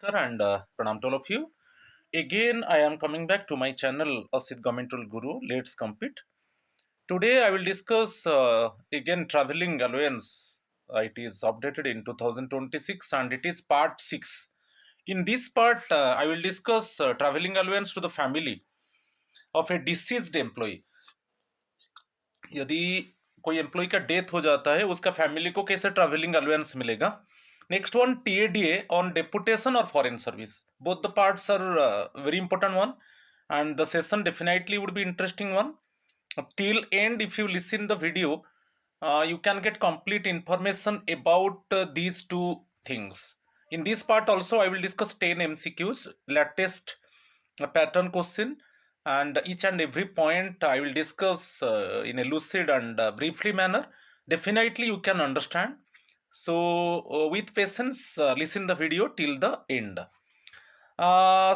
And pranam to all of you. Again, I am coming back to my channel, Asit Governmental Guru. Let's compete. Today, I will discuss again traveling allowance. It is updated in 2026 and it is part 6. In this part, I will discuss traveling allowance to the family of a deceased employee. यदि कोई employ का death हो जाता है उसका family को कैसे travelling allowance मिलेगा. Next one TA DA on deputation और foreign service. Both the parts are very important one and the session definitely would be interesting one. Till end, if you listen the video, you can get complete information about these two things. In this part also I will discuss 10 mcqs, latest pattern question, and each and every point I will discuss in a lucid and briefly manner. Definitely you can understand. So with patience, listen the video till the end.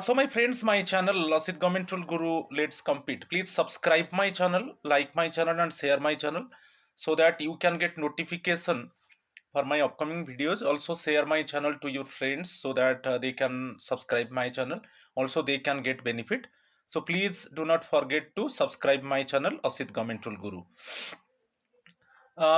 So my friends, my channel Lasit Governmental Guru, let's compete. Please subscribe my channel, like my channel and share my channel so that you can get notification for my upcoming videos. Also share my channel to your friends so that they can subscribe my channel. Also they can get benefit. So please do not forget to subscribe my channel Asit Governmental Guru.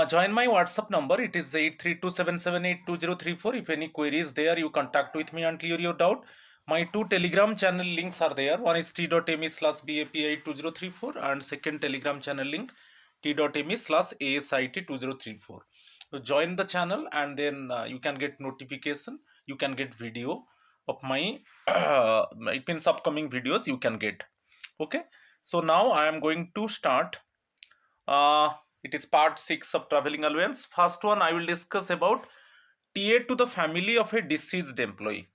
Join my WhatsApp number. It is 8327782034. If any queries there, you contact with me and clear your doubt. My two Telegram channel links are there. One is t.me/BAPI2034 and second Telegram channel link t.me/ASIT2034. So join the channel and then you can get notification. You can get video of my it means upcoming videos you can get. Okay. So now I am going to start. It is part 6 of traveling allowance. First one I will discuss about TA to the family of a deceased employee.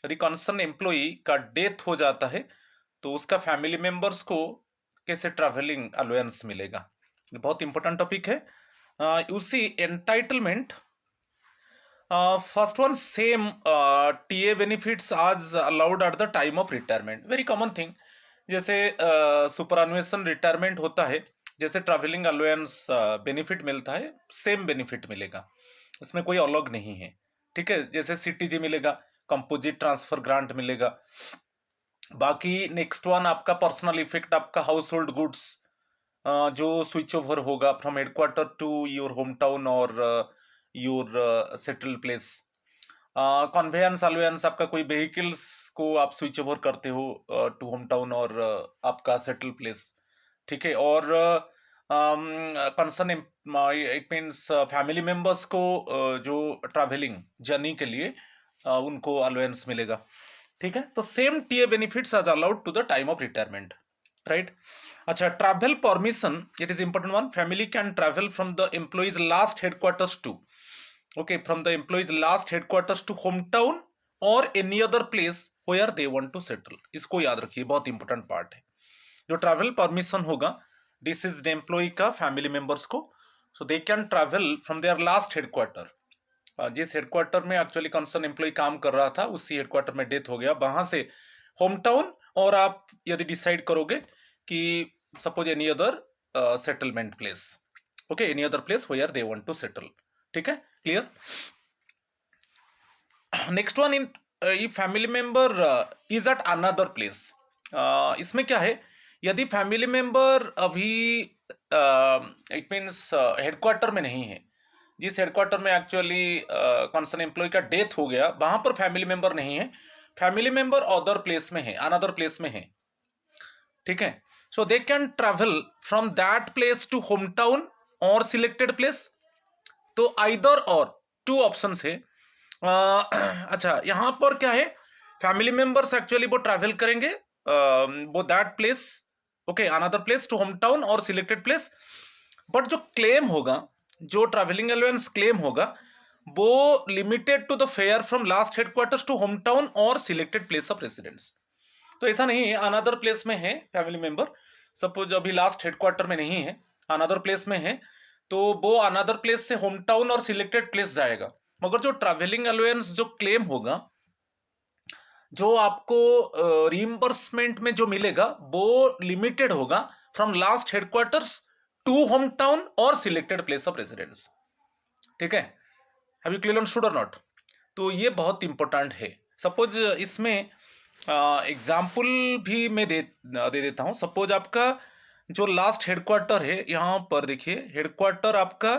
यदि concern employee का death हो जाता है तो उसका family members को कैसे travelling allowance मिलेगा. ये बहुत इंपॉर्टेंट टॉपिक है. उसी entitlement first one same TA benefits आज allowed at the time of retirement. Very common thing. जैसे सुपरएनुएशन रिटायरमेंट होता है, जैसे ट्रैवलिंग अलाउंस बेनिफिट मिलता है, सेम बेनिफिट मिलेगा. इसमें कोई अलग नहीं है. ठीक है. जैसे सीटीजी मिलेगा, कंपोजिट ट्रांसफर ग्रांट मिलेगा. बाकी नेक्स्ट वन आपका पर्सनल इफेक्ट, आपका हाउस होल्ड गुड्स जो स्विच ओवर होगा from headquarter to your home town और your settle place. Conveyance allowance, आपका कोई व्हीकल्स को आप स्विच ओवर करते हो टू होम टाउन और आपका सेटल प्लेस. ठीक है. और concern it means family members को जो ट्रैवलिंग जर्नी के लिए उनको अलाउंस मिलेगा. ठीक है. तो same TA benefits are allowed to the time of retirement. Right. अच्छा, travel permission, it is important one. Family can travel from the employee's last headquarters to, okay, from the employee's last headquarters to home town और any other place where they want to settle. इसको याद रखिए, बहुत important part है. जो travel permission होगा deceased employee का family members को, so they can travel from their last headquarter. जिस हेडक्वार्टर में एक्चुअली कंसर्न एम्प्लॉय काम कर रहा था उसी हेडक्वार्टर में डेथ हो गया, वहां से होम टाउन, और आप यदि डिसाइड करोगे कि suppose any other settlement place, okay, any other place where they want to settle. ठीक है. Clear. Next one, in family member is at another place. इसमें क्या है, यदि फैमिली मेंबर अभी इट मीन्स हेडक्वार्टर में नहीं है, जिस हेडक्वार्टर में एक्चुअली कंसर्न एम्प्लॉय का डेथ हो गया वहां पर फैमिली मेंबर नहीं है, फैमिली मेंबर अदर प्लेस में है, अनदर प्लेस में है. ठीक है. So they can travel from that place to home town और सिलेक्टेड प्लेस. तो आइदर और टू ऑप्शंस है. अच्छा, यहां पर क्या है, फैमिली मेंबर्स एक्चुअली वो ट्रैवल करेंगे वो that place, okay, another place to home town और सिलेक्टेड प्लेस. बट जो क्लेम होगा, जो ट्रैवलिंग अलाउंस क्लेम होगा, वो limited to the fare from last headquarters to home town और सिलेक्टेड प्लेस ऑफ रेसिडेंस. तो ऐसा नहीं है अनदर प्लेस में है फैमिली मेंबर, सपोज अभी लास्ट हेडक्वार्टर में नहीं है, अनदर प्लेस में है, तो वो अनदर प्लेस से होम टाउन और सिलेक्टेड प्लेस जाएगा. मगर जो ट्रैवलिंग अलाउंस जो क्लेम होगा, जो आपको रीइंबर्समेंट में जो मिलेगा, वो लिमिटेड होगा from last headquarters to home town और सिलेक्टेड प्लेस ऑफ रेसिडेंस. ठीक है. हैव यू क्लियर अंडरस्टूड और नॉट? तो ये बहुत इंपॉर्टेंट है. सपोज इसमें एग्जाम्पल भी मैं दे देता हूँ। सपोज आपका जो लास्ट हेडक्वार्टर है, यहाँ पर देखिए हेडक्वार्टर आपका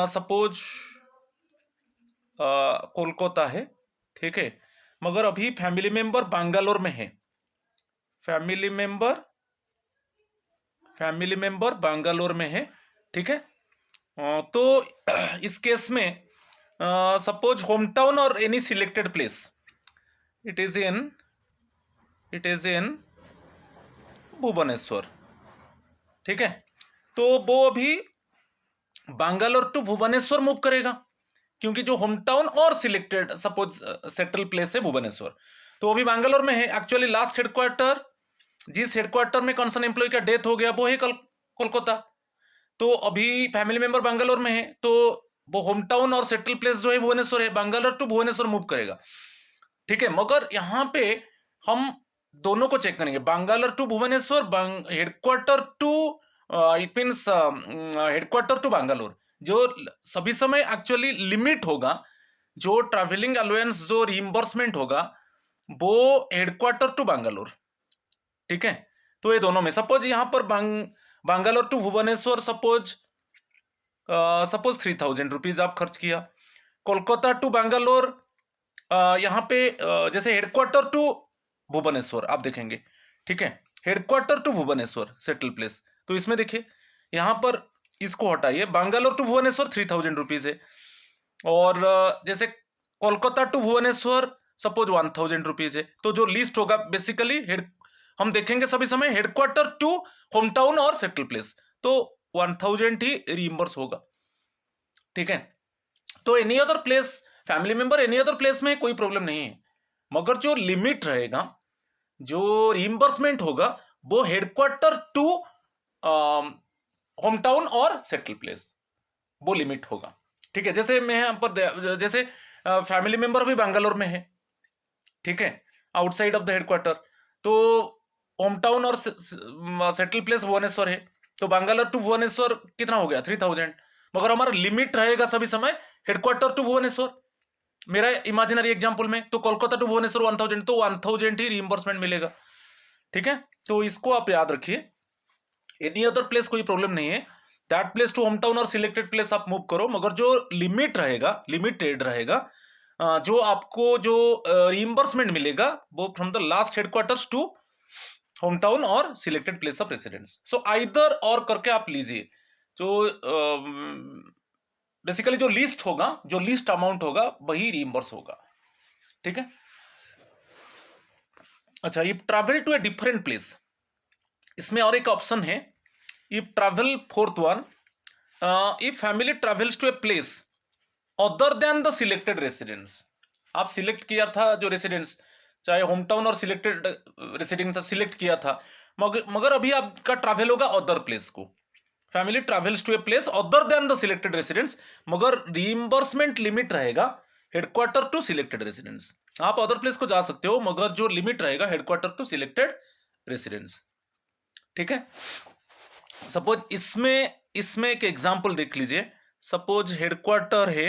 सपोज कोलकाता है, ठीक है, मगर अभी फैमिली मेंबर बैंगलोर में है। फैमिली मेंबर बैंगलोर में है, ठीक है। तो इस केस में सपोज होम टाउन और any selected place, it is in Bhubaneswar, ठीक है। तो वो अभी बैंगलोर टू भुवनेश्वर मूव करेगा, क्योंकि जो होम टाउन और सिलेक्टेड सपोज सेटल प्लेस है भुवनेश्वर, तो अभी बैंगलोर में है। एक्चुअली लास्ट हेडक्वार्टर, जिस हेडक्वार्टर में कंसर्न एम्प्लॉय का डेथ हो गया वो है कोलकाता। तो अभी फैमिली मेंबर बैंगलोर में है, तो वो होम टाउन और सेटल प्लेस जो है भुवनेश्वर है, बैंगलोर टू भुवनेश्वर मूव करेगा, ठीक है। मगर यहाँ पे हम दोनों को चेक करेंगे, Bangalore to Bhubaneswar, headquarter to it means headquarter to Bangalore, जो सभी समय एक्चुअली लिमिट होगा, जो ट्रैवलिंग अलाउंस जो रिइंबर्समेंट होगा वो हेडक्वार्टर टू बैंगलोर, ठीक है। तो ये दोनों में सपोज यहाँ पर Bangalore to Bhubaneswar suppose 3000 rupees आप खर्च किया। कोलकाता टू बैंगलोर यहाँ पे जैसे हेडक्वार्टर टू भुवनेश्वर आप देखेंगे, ठीक है, headquarter to Bhubaneswar settle place, तो इसमें देखिए यहाँ पर इसको हटाइए, बैंगलोर टू भुवनेश्वर 3000 रुपीज है, और जैसे Kolkata to Bhubaneswar suppose 1000 rupees है। तो जो लिस्ट होगा बेसिकली हम देखेंगे सभी समय हेडक्वार्टर टू होम टाउन और सेटल प्लेस, तो 1000 ही रिइंबर्स होगा, ठीक है। तो any other place, family member any other place में कोई प्रॉब्लम नहीं है, मगर जो लिमिट रहेगा, जो रिइंबर्समेंट होगा वो हेडक्वार्टर टू होम टाउन और सेटल प्लेस, वो लिमिट होगा, ठीक है। जैसे मैं यहाँ पर जैसे फैमिली मेंबर भी बैंगलोर में है, ठीक है, आउटसाइड ऑफ द हेडक्वार्टर, तो होम टाउन और सेटल प्लेस भुवनेश्वर है, तो बैंगलोर टू भुवनेश्वर कितना हो गया 3000, मगर हमारा लिमिट रहेगा सभी समय हेडक्वार्टर टू भुवनेश्वर, मेरा इमेजिनरी एग्जांपल में, तो कोलकाता टू भुवनेश्वर 1000, तो 1000 ही रिइंबर्समेंट मिलेगा, ठीक है। तो इसको आप याद रखिए, एनी अदर प्लेस कोई प्रॉब्लम नहीं है, that place to home town और सिलेक्टेड प्लेस आप मूव करो, मगर जो लिमिट रहेगा, लिमिटेड रहेगा, जो आपको जो रिइंबर्समेंट मिलेगा वो from the last headquarters to home town और selected place of residence. So either और करके आप लीजिए, जो बेसिकली जो लिस्ट होगा, जो लिस्ट अमाउंट होगा वही रिइंबर्स होगा, ठीक है। अच्छा, if travel to a different place, इसमें और एक ऑप्शन है, if travel fourth one, if family travels to a place other than the selected residence, आप सिलेक्ट किया था जो रेसिडेंस, चाहे होम टाउन और सिलेक्टेड रेसिडेंस सिलेक्ट किया था, मगर अभी आपका ट्रैवल होगा अदर प्लेस को, family travels to a place other than the selected residence, मगर रिइंबर्समेंट लिमिट रहेगा हेडक्वार्टर टू सिलेक्टेड रेसिडेंस। आप अदर प्लेस को जा सकते हो, मगर जो लिमिट रहेगा हेडक्वार्टर टू सिलेक्टेड रेसिडेंस, ठीक है। सपोज इसमें एक एग्जांपल देख लीजिए, सपोज हेडक्वार्टर है,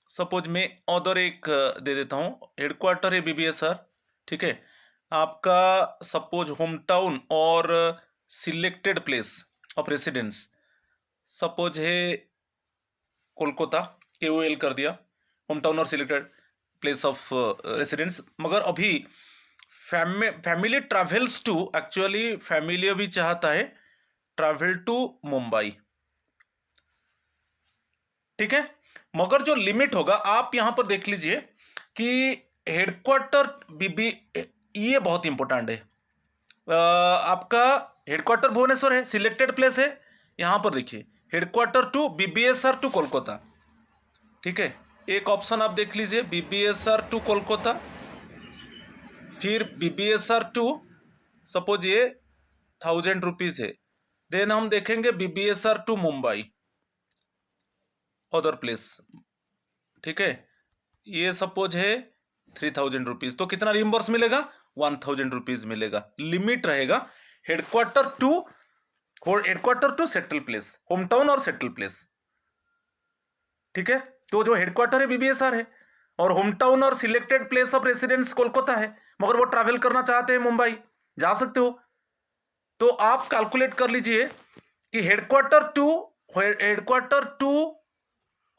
सपोज मैं अदर एक दे देता हूं, हेडक्वार्टर है बीबीएसआर, ठीक है, आपका सपोज होम टाउन और selected place of residence suppose है कोलकाता, KOL कर दिया, होम टाउन और सिलेक्टेड प्लेस ऑफ रेसिडेंस, मगर अभी family travels to, actually family अभी चाहता है ट्रैवल टू मुंबई, ठीक है, मगर जो लिमिट होगा आप यहां पर देख लीजिए कि हेडक्वार्टर बीबी, ये बहुत इंपॉर्टेंट है, आपका हेडक्वार्टर भुवनेश्वर है, सिलेक्टेड प्लेस है, यहां पर देखिए headquarter to BBSR to Kolkata, ठीक है, एक ऑप्शन आप देख लीजिए BBSR टू कोलकाता, फिर BBSR टू सपोज ये 1000 रुपीज है, देन हम देखेंगे BBSR to Mumbai other place, ठीक है, ये सपोज है 3000 रुपीज, तो कितना रिइंबर्स मिलेगा 1000 रुपीज मिलेगा, लिमिट रहेगा headquarter to settle place, home town और सेटल प्लेस, ठीक है। तो जो हेडक्वार्टर है BBSR है, और होम टाउन और selected place of residence Kolkata है, मगर वो ट्रैवल करना चाहते हैं मुंबई, जा सकते हो। तो आप कैलकुलेट कर लीजिए कि हेडक्वार्टर टू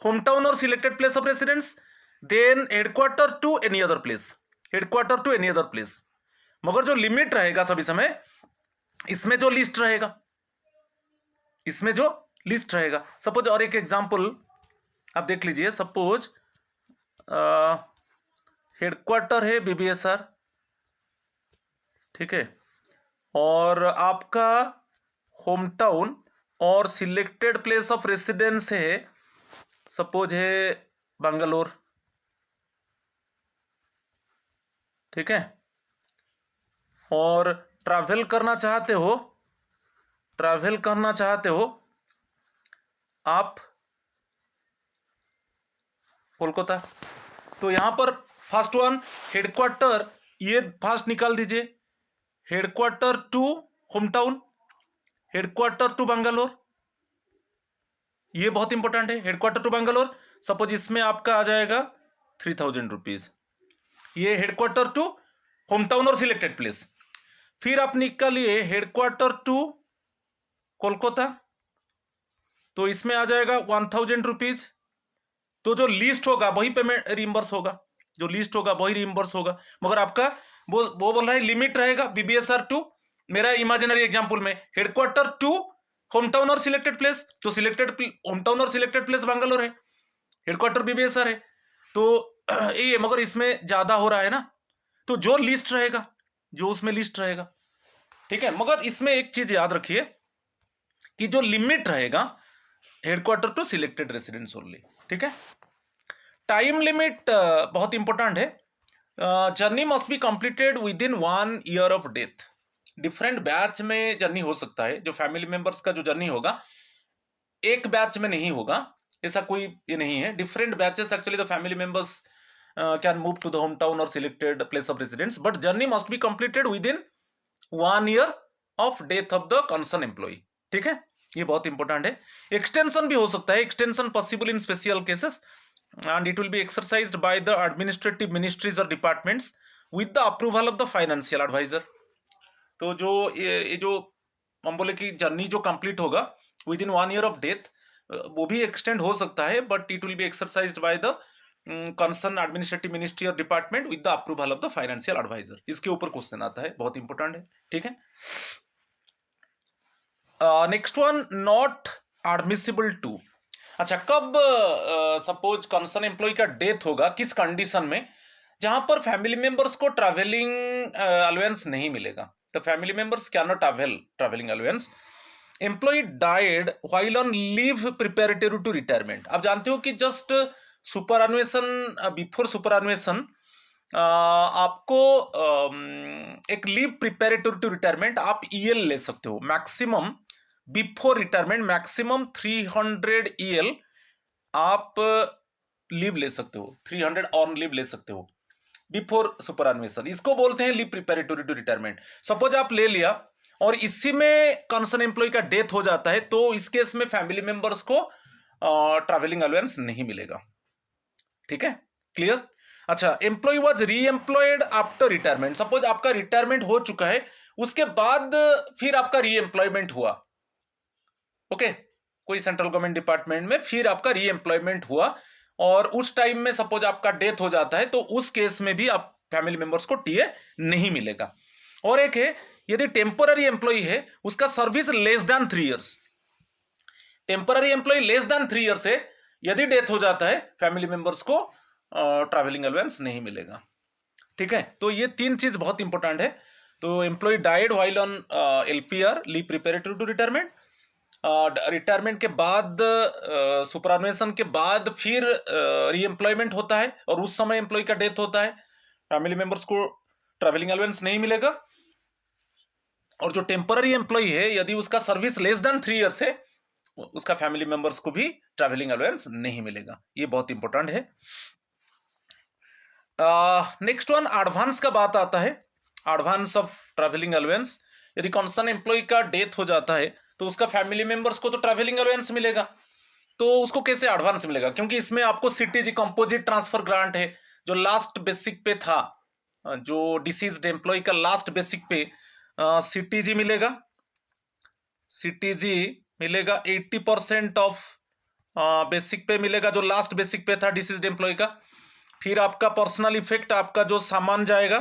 होम टाउन और selected place of residence, then headquarter to any other place, headquarter to any other place. मगर जो लिमिट रहेगा सभी समय, इसमें जो लिस्ट रहेगा, इसमें जो लिस्ट रहेगा, सपोज और एक एग्जांपल आप देख लीजिए, सपोज हेडक्वार्टर है बीबीएसआर, ठीक है, और आपका होम टाउन और सिलेक्टेड प्लेस ऑफ रेसिडेंस है, सपोज है बेंगलोर, ठीक है, और ट्रैवल करना चाहते हो आप कोलकाता। तो यहां पर फर्स्ट वन हेडक्वार्टर, ये फास्ट निकाल दीजिए, headquarter to home town, headquarter to Bangalore, ये बहुत इंपॉर्टेंट है, हेडक्वार्टर टू बेंगलोर। सपोज इसमें आपका आ जाएगा 3000 रुपीज, ये हेडक्वार्टर टू होम टाउन और सिलेक्टेड प्लेस। फिर आप निकालिए हेडक्वार्टर टू कोलकाता, तो इसमें आ जाएगा 1000 रुपीज। तो जो लिस्ट होगा वही पेमेंट रिइंबर्स होगा, जो लिस्ट होगा वही रिइंबर्स होगा, मगर आपका वो बोल रहा है लिमिट रहेगा बीबीएसआर टू, मेरा इमेजिनरी एग्जांपल में हेडक्वार्टर टू होम टाउन और सिलेक्टेड प्लेस, तो सिलेक्टेड होम टाउन और सिलेक्टेड प्लेस बेंगलोर है, हेडक्वार्टर बीबीएसआर है, तो ये मगर इसमें ज्यादा हो रहा है ना, तो जो लिस्ट रहेगा, जो उसमें लिस्ट रहेगा, ठीक है। मगर इसमें एक चीज याद रखिए कि जो लिमिट रहेगा headquarter to selected residence only, ठीक है। टाइम लिमिट बहुत इंपॉर्टेंट है, journey must be completed within 1 year of death. Different batch में जर्नी हो सकता है, जो फैमिली मेंबर्स का जो जर्नी होगा एक बैच में नहीं होगा, ऐसा कोई ये नहीं है, different batches actually the family members can move to the home town और selected place of residence, but journey must be completed within 1 year of death of the concern employee, ठीक है, ये बहुत इंपॉर्टेंट है। Extension भी हो सकता है, extension possible in special cases, and it will be exercised by the administrative ministries or departments with the approval of the financial advisor। तो जो ये जो हम बोले कि जर्नी जो कंप्लीट होगा within 1 year of death, वो भी एक्सटेंड हो सकता है, but it will be exercised by the concern administrative ministry और department with the approval of the financial advisor. इसके ऊपर क्वेश्चन आता है, बहुत इंपॉर्टेंट है, ठीक है। Next one, not admissible to. अच्छा, कब सपोज कंसर्न एम्प्लॉय का डेथ होगा, किस कंडीशन में, जहां पर फैमिली मेंबर्स को ट्रैवलिंग अलाउंस नहीं मिलेगा, तो family members can not avail travelling allowance. Employ died while on leave preparatory to retirement. आप जानते हो कि जस्ट सुपरएनुएशन, बिफोर सुपरएनुएशन आपको एक लीव प्रिपेरेटरी टू रिटायरमेंट आप ईएल ले सकते हो, maximum before retirement maximum 300 EL आप लीव ले सकते हो, 300 ऑन लीव ले सकते हो बिफोर सुपरएनुएशन, इसको बोलते हैं leave preparatory to retirement. Suppose आप ले लिया और इसी में कंसर्न एम्प्लॉय का डेथ हो जाता है, तो इस केस में फैमिली मेंबर्स को ट्रैवलिंग अलाउंस नहीं मिलेगा, ठीक है, क्लियर। अच्छा, employee was reemployed after retirement, suppose आपका रिटायरमेंट हो चुका है, उसके बाद फिर आपका रीएम्प्लॉयमेंट हुआ, ओके, कोई सेंट्रल गवर्नमेंट डिपार्टमेंट में फिर आपका रीएम्प्लॉयमेंट हुआ, और उस टाइम में सपोज आपका डेथ हो जाता है, तो उस केस में भी आप फैमिली मेंबर्स को टीए नहीं मिलेगा। और एक है, यदि टेम्पोररी एम्प्लॉय है, उसका service less than 3 years, temporary employ less than 3 years है, यदि डेथ हो जाता है फैमिली मेंबर्स को ट्रैवलिंग अलाउंस नहीं मिलेगा, ठीक है। तो ये 3 चीज बहुत इंपॉर्टेंट है। तो employee died while on LPR, leave preparatory to retirement, retirement के बाद सुपरएनुएशन के बाद फिर रीएम्प्लॉयमेंट होता है, और उस समय एम्प्लॉय का डेथ होता है, फैमिली मेंबर्स को ट्रैवलिंग अलाउंस नहीं मिलेगा। और जो टेम्पररी एम्प्लॉय है, यदि उसका सर्विस लेस देन 3 इयर्स है, उसका फैमिली मेंबर्स को भी ट्रैवलिंग अलाउंस नहीं मिलेगा, ये बहुत इंपॉर्टेंट है। नेक्स्ट वन, एडवांस का बात आता है, एडवांस ऑफ ट्रैवलिंग अलाउंस। यदि कंसर्न एम्प्लॉय का डेथ हो जाता है, तो उसका फैमिली मेंबर्स को तो ट्रैवलिंग अलाउंस मिलेगा, तो उसको कैसे एडवांस मिलेगा, क्योंकि इसमें आपको सीटीजी कंपोजिट ट्रांसफर ग्रांट है जो लास्ट बेसिक पे था, जो डिसीज्ड एम्प्लॉय का लास्ट बेसिक पे सीटीजी मिलेगा। सीटीजी मिलेगा 80% ऑफ बेसिक पे मिलेगा जो लास्ट बेसिक पे था डिसीज्ड एम्प्लॉय का। फिर आपका पर्सनल इफेक्ट, आपका जो सामान जाएगा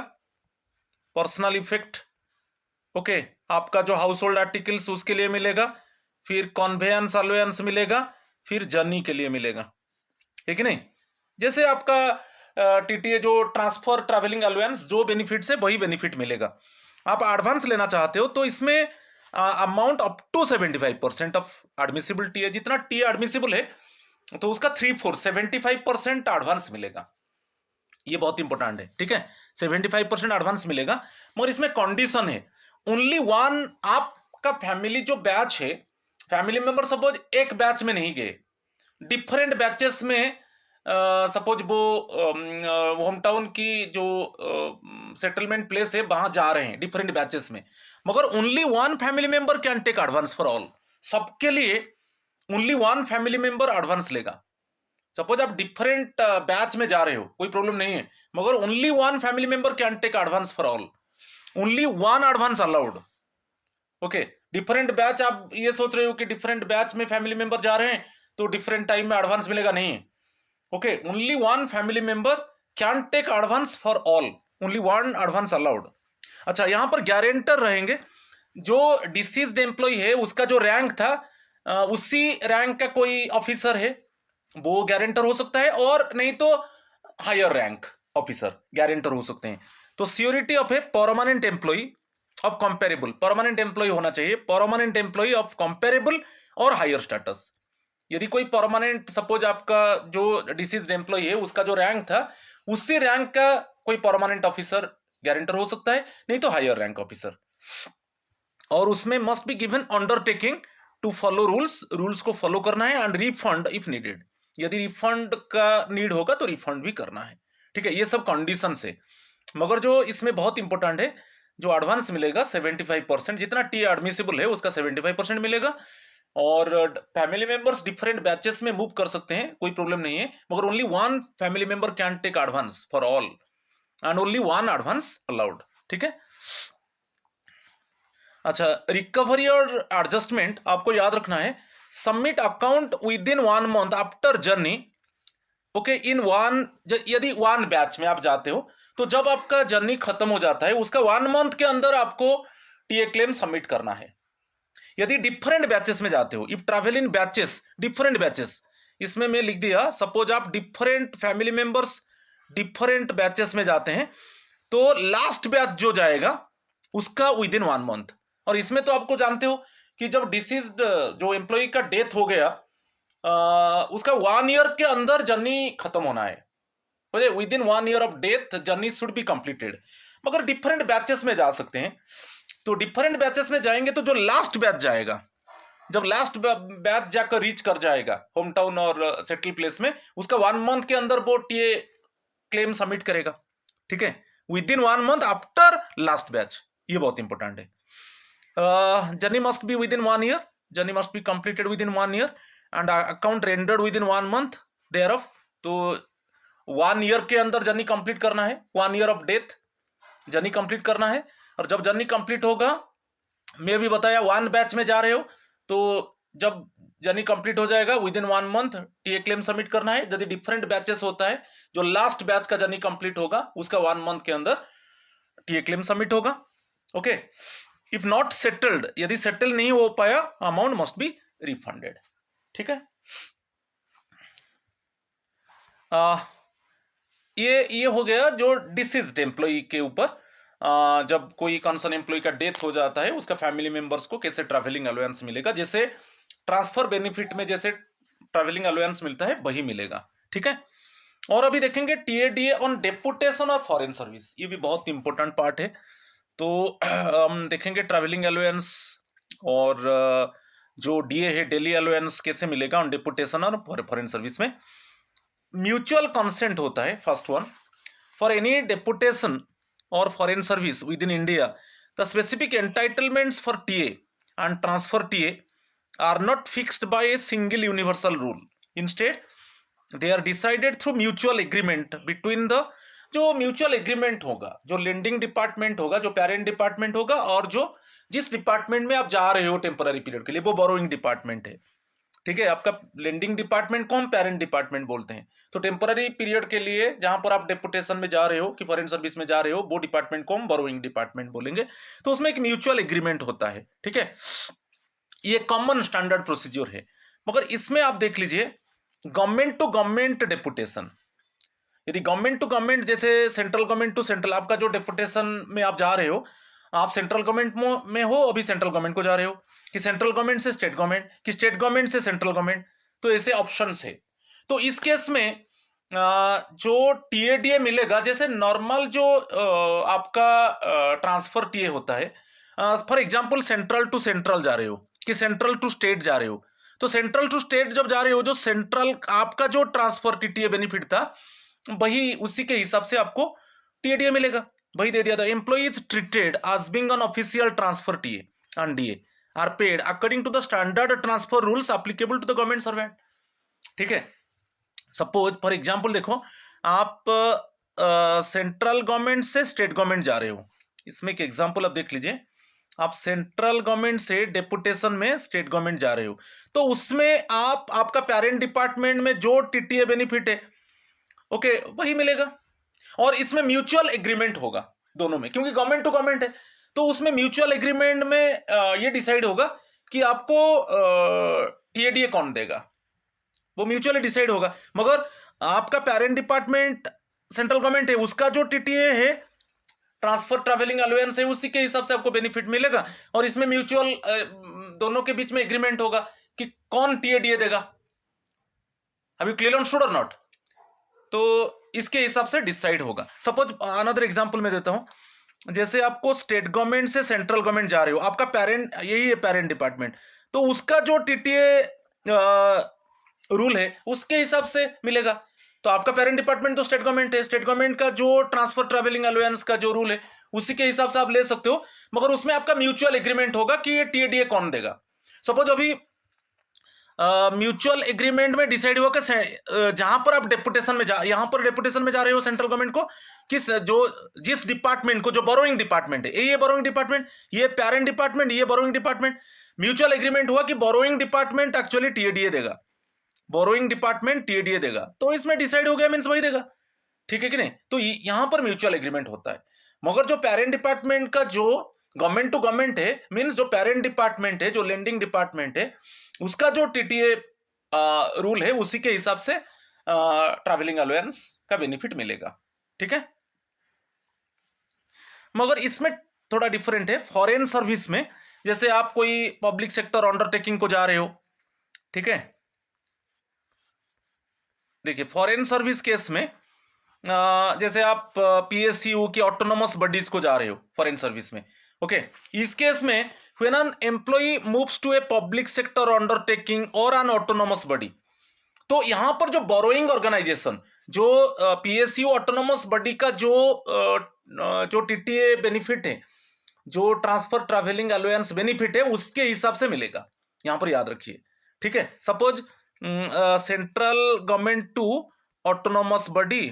पर्सनल इफेक्ट, ओके, आपका जो हाउस होल्ड आर्टिकल्स उसके लिए मिलेगा। फिर कन्वेयंस अलाउंस मिलेगा, फिर जर्नी के लिए मिलेगा, ठीक है नहीं। जैसे आपका टीटीए जो ट्रांसफर ट्रैवलिंग अलाउंस जो बेनिफिट है वही बेनिफिट मिलेगा। आप एडवांस लेना चाहते हो तो इसमें amount up to 75% of admissible TA, जितना टीए एडमिसिबल है तो उसका 3/4 75% एडवांस मिलेगा। ये बहुत इंपॉर्टेंट है, ठीक है। 75% एडवांस मिलेगा, मगर इसमें कंडीशन है, ओनली वन, आपका फैमिली जो बैच है, फैमिली मेंबर सपोज एक बैच में नहीं गए, डिफरेंट बैचेस में, सपोज वो होम टाउन की जो सेटलमेंट प्लेस है वहां जा रहे हैं डिफरेंट बैचेस में, मगर only one family member can take advance for all. सबके लिए only one family member advance लेगा। सपोज आप डिफरेंट बैच में जा रहे हो, कोई प्रॉब्लम नहीं है, मगर only one family member can take advance for all, only one advance allowed, okay. Different batch, आप ये सोच रहे हो कि डिफरेंट बैच में फैमिली मेंबर जा रहे हैं तो डिफरेंट टाइम में एडवांस मिलेगा, नहीं है, okay. Only one family member can take advance for all, only one advance allowed. अच्छा, यहां पर गारंटर रहेंगे, जो डिसीज्ड एम्प्लॉय है उसका जो रैंक था उसी रैंक का कोई ऑफिसर है वो गारंटर हो सकता है, और नहीं तो हायर रैंक ऑफिसर गारंटर हो सकते हैं। तो seniority of a permanent employee of comparable, permanent employee होना चाहिए, परमानेंट एम्प्लॉय ऑफ कंपेरेबल और हायर स्टेटस। यदि कोई परमानेंट, सपोज आपका जो डिसीज्ड एम्प्लॉय है उसका जो रैंक था उसी रैंक का कोई परमानेंट ऑफिसर गारंटर हो सकता है, नहीं तो हायर रैंक ऑफिसर। और उसमें must be given undertaking to follow rules, rules को फॉलो करना है, एंड रिफंड इफ नीडेड, यदि रिफंड का नीड होगा तो रिफंड भी करना है, ठीक है। ये सब कंडीशन है, मगर जो इसमें बहुत इंपॉर्टेंट है, जो एडवांस मिलेगा 75%, जितना टी एडमिसिबल है उसका 75% मिलेगा। और फैमिली मेंबर्स डिफरेंट बैचेस में मूव कर सकते हैं, कोई प्रॉब्लम नहीं है, मगर only one family member can take advance for all and only one advance allowed, ठीक है। अच्छा, रिकवरी और एडजस्टमेंट आपको याद रखना है, submit account with in 1 month after journey, okay, in one, यदि वन बैच में आप जाते हो तो जब आपका जर्नी खत्म हो जाता है उसका 1 मंथ के अंदर आपको टीए क्लेम सबमिट करना है। यदि डिफरेंट बैचेस में जाते हो, if travel in batches, different batches, इसमें मैं लिख दिया, सपोज आप different family members different batches में जाते हैं तो लास्ट बैच जो जाएगा उसका विद इन 1 मंथ। और इसमें तो आपको जानते हो कि जब डिसीज्ड जो एम्प्लॉय का डेथ हो गया उसका 1 ईयर के अंदर जर्नी खत्म होना है, within 1 year of death journey should be completed. मगर डिफरेंट बैचेस में जा सकते हैं, तो डिफरेंट बैचेस में जाएंगे तो जो लास्ट बैच जाएगा, जब लास्ट बैच जाकर रीच कर जाएगा होम टाउन और सेटल प्लेस में, उसका 1 मंथ के अंदर वो टीए क्लेम सबमिट करेगा, ठीक है, within 1 month after last batch. ये बहुत इंपॉर्टेंट है। Journey must be within 1 year, journey must be completed within 1 year and account rendered within 1 month thereof. तो 1 year के अंदर journey complete करना है, 1 year of death journey complete करना है। और जब जर्नी कंप्लीट होगा, मैं भी बताया 1 बैच में जा रहे हो तो जब जर्नी कंप्लीट हो जाएगा with in 1 month TA claim submit करना है। यदि डिफरेंट बैचेस होता है, जो लास्ट बैच का जर्नी कंप्लीट होगा उसका 1 मंथ के अंदर टीए क्लेम सबमिट होगा, ओके। इफ नॉट सेटल्ड, यदि सेटल नहीं हो पाया, अमाउंट मस्ट बी रिफंडेड, ठीक है। ये हो गया जो डिसीज्ड एम्प्लॉय के ऊपर। जब कोई कंसर्न एम्प्लॉय का डेथ हो जाता है उसका फैमिली मेंबर्स को कैसे ट्रैवलिंग अलाउंस मिलेगा, जैसे ट्रांसफर बेनिफिट में जैसे ट्रैवलिंग अलाउंस मिलता है वही मिलेगा, ठीक है। और अभी देखेंगे टीएडीए ऑन डेपुटेशन और फॉरेन सर्विस, ये भी बहुत इंपॉर्टेंट पार्ट है। तो हम देखेंगे ट्रैवलिंग अलाउंस और जो डीए है डेली अलाउंस कैसे मिलेगा ऑन डेपुटेशन और फॉरेन सर्विस में। म्यूचुअल कंसेंट होता है first one, for any deputation और foreign service within India the specific entitlements for TA and transfer TA are not fixed by a single universal rule. Instead, they are decided through mutual agreement between the, जो mutual agreement होगा, जो lending department होगा, जो parent department होगा, और जो जिस department में आप जा रहे हो टेम्पररी पीरियड के लिए, वो बोरोइंग डिपार्टमेंट है। ठीक है, आपका लेंडिंग डिपार्टमेंट को हम पेरेंट डिपार्टमेंट बोलते हैं। तो टेम्पररी पीरियड के लिए जहां पर आप डेपुटेशन में जा रहे हो कि फॉरेन सर्विस में जा रहे हो, वो डिपार्टमेंट को हम बोरोइंग डिपार्टमेंट बोलेंगे। तो उसमें एक म्यूचुअल एग्रीमेंट होता है। ठीक है, ये कॉमन स्टैंडर्ड प्रोसीजर है। मगर इसमें आप देख लीजिए गवर्नमेंट टू गवर्नमेंट डेपुटेशन, यदि गवर्नमेंट टू गवर्नमेंट, जैसे सेंट्रल गवर्नमेंट टू सेंट्रल, आपका जो डेपुटेशन में आप जा रहे हो, आप सेंट्रल गवर्नमेंट में हो, अभी सेंट्रल गवर्नमेंट को जा रहे हो, कि सेंट्रल गवर्नमेंट से स्टेट गवर्नमेंट, कि स्टेट गवर्नमेंट से सेंट्रल गवर्नमेंट, तो ऐसे ऑप्शंस है। तो इस केस में जो टीएडीए मिलेगा, जैसे नॉर्मल जो आपका ट्रांसफर टीए होता है, for example central to central जा रहे हो कि सेंट्रल टू स्टेट जा रहे हो, तो सेंट्रल टू स्टेट जब जा रहे हो, जो सेंट्रल आपका जो ट्रांसफर टीटीए बेनिफिट था, वही उसी के हिसाब से आपको टीएडीए मिलेगा, वही दे दिया था। Employee is treated as being an official transfer TA and DA are paid according to the standard transfer rules applicable to the government servant. ठीक है, सपोज फॉर एग्जांपल देखो, आप सेंट्रल गवर्नमेंट से स्टेट गवर्नमेंट जा रहे हो, इसमें एक एग्जांपल आप देख लीजिए, आप सेंट्रल गवर्नमेंट से डेपुटेशन में स्टेट गवर्नमेंट जा रहे हो, तो उसमें आपका पेरेंट डिपार्टमेंट में जो टीटीए बेनिफिट है, ओके, वही मिलेगा। और इसमें म्यूचुअल एग्रीमेंट होगा दोनों में, क्योंकि गवर्नमेंट टू गवर्नमेंट है, तो उसमें म्यूचुअल एग्रीमेंट में ये डिसाइड होगा कि आपको टीएडीए कौन देगा, वो म्यूचुअली डिसाइड होगा। मगर आपका पेरेंट डिपार्टमेंट सेंट्रल गवर्नमेंट है, उसका जो टीटीए है, ट्रांसफर ट्रैवलिंग अलाउंस है, उसी के हिसाब से आपको बेनिफिट मिलेगा। और इसमें म्यूचुअल दोनों के बीच में एग्रीमेंट होगा कि कौन टीएडीए देगा। अभी क्लियर अंडरस्टूड और नॉट? तो इसके हिसाब से डिसाइड होगा। सपोज अनदर एग्जांपल मैं देता हूं, जैसे आपको स्टेट गवर्नमेंट से सेंट्रल गवर्नमेंट जा रहे हो, आपका पेरेंट यही है पेरेंट डिपार्टमेंट, तो उसका जो टीटीए रूल है उसके हिसाब से मिलेगा। तो आपका पेरेंट डिपार्टमेंट तो स्टेट गवर्नमेंट है, स्टेट गवर्नमेंट का जो ट्रांसफर ट्रैवलिंग अलाउंस का जो रूल है उसी के हिसाब से आप ले सकते हो, मगर उसमें आपका म्यूचुअल एग्रीमेंट होगा कि ये टीएडीए कौन देगा। सपोज अभी म्यूचुअल एग्रीमेंट में डिसाइड हुआ कि जहां पर आप डेपुटेशन में यहां पर डेपुटेशन में जा रहे हो सेंट्रल गवर्नमेंट को, किस जो जिस डिपार्टमेंट को, जो बोरोइंग डिपार्टमेंट है, ये बोरोइंग डिपार्टमेंट, ये पेरेंट डिपार्टमेंट, ये बोरोइंग डिपार्टमेंट, म्यूचुअल एग्रीमेंट हुआ कि बोरोइंग डिपार्टमेंट एक्चुअली टीएडीए देगा, बोरोइंग डिपार्टमेंट टीएडीए देगा, तो इसमें डिसाइड हो गया मींस वही देगा। ठीक है कि नहीं? तो यहां पर म्यूचुअल एग्रीमेंट होता है। मगर जो पेरेंट डिपार्टमेंट का जो गवर्नमेंट टू गवर्नमेंट है, मींस जो पेरेंट डिपार्टमेंट है, जो लेंडिंग डिपार्टमेंट है, उसका जो टीटीए रूल है उसी के हिसाब से ट्रैवलिंग अलाउंस का बेनिफिट मिलेगा। ठीक है, मगर इसमें थोड़ा डिफरेंट है। फॉरेन सर्विस में जैसे आप कोई पब्लिक सेक्टर अंडरटेकिंग को जा रहे हो, ठीक है, देखिए फॉरेन सर्विस केस में जैसे आप पीएसयू की ऑटोनोमस बॉडीज को जा रहे हो फॉरेन सर्विस में, ओके, इस केस में when an employee moves to a public sector undertaking or an autonomous body, तो यहां पर जो बोरोइंग ऑर्गेनाइजेशन, जो पीएसयू ऑटोनोमस बॉडी का जो टीटीए बेनिफिट है, जो ट्रांसफर ट्रैवलिंग अलाउंस बेनिफिट है, उसके हिसाब से मिलेगा, यहां पर याद रखिए। ठीक है, suppose central government to autonomous body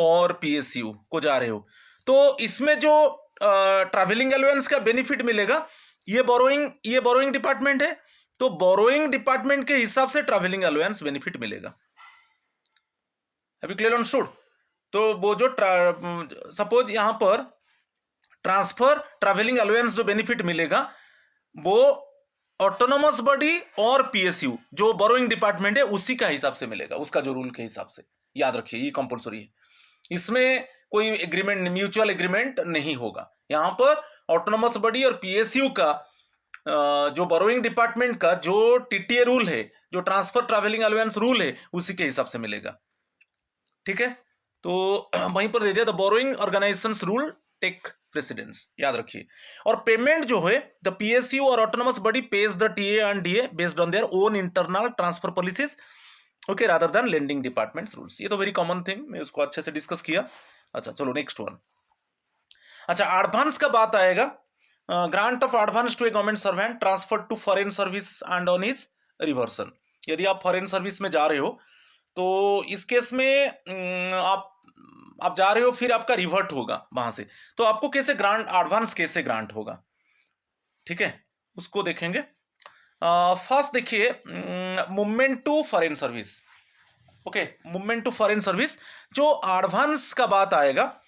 और पीएसयू को जा रहे हो, तो इसमें जो ट्रैवलिंग अलाउंस का बेनिफिट मिलेगा, ये बोरोइंग डिपार्टमेंट है, तो बोरोइंग डिपार्टमेंट के हिसाब से ट्रैवलिंग अलाउंस बेनिफिट मिलेगा। अभी क्लियर अंडरस्टूड? तो वो जो सपोज यहां पर ट्रांसफर ट्रैवलिंग अलाउंस जो बेनिफिट मिलेगा, वो ऑटोनोमस बॉडी और पीएसयू जो बोरोइंग डिपार्टमेंट है उसी का हिसाब से मिलेगा, उसका जो रूल के हिसाब से। याद रखिए, ये कंपल्सरी है, इसमें कोई एग्रीमेंट, म्यूचुअल एग्रीमेंट नहीं होगा। यहां पर ऑटोनोमस बॉडी और पीएसयू का जो बोरोइंग डिपार्टमेंट का जो टीटीए रूल है, जो ट्रांसफर ट्रैवलिंग अलाउंस रूल है, उसी के हिसाब से मिलेगा। ठीक है, तो वहीं पर दे दिया, the borrowing organisations rule take precedence, याद रखिए। और पेमेंट जो है, द पीएसयू और autonomous body pays the TA and DA based on their own internal transfer policies, okay, rather than lending departments rules. ये तो वेरी कॉमन थिंग, मैं उसको अच्छे से डिस्कस किया। अच्छा चलो नेक्स्ट वन। अच्छा, एडवांस का बात आएगा, grant of advance to a government servant transfer to foreign service and on his reversion. यदि आप फॉरेन सर्विस में जा रहे हो तो इस केस में आप जा रहे हो, फिर आपका रिवर्ट होगा वहां से, तो आपको कैसे ग्रांट, एडवांस कैसे ग्रांट होगा, ठीक है, उसको देखेंगे। फर्स्ट देखिए, movement to foreign service. Okay, movement to foreign service, जो एडवांस का बात आएगा,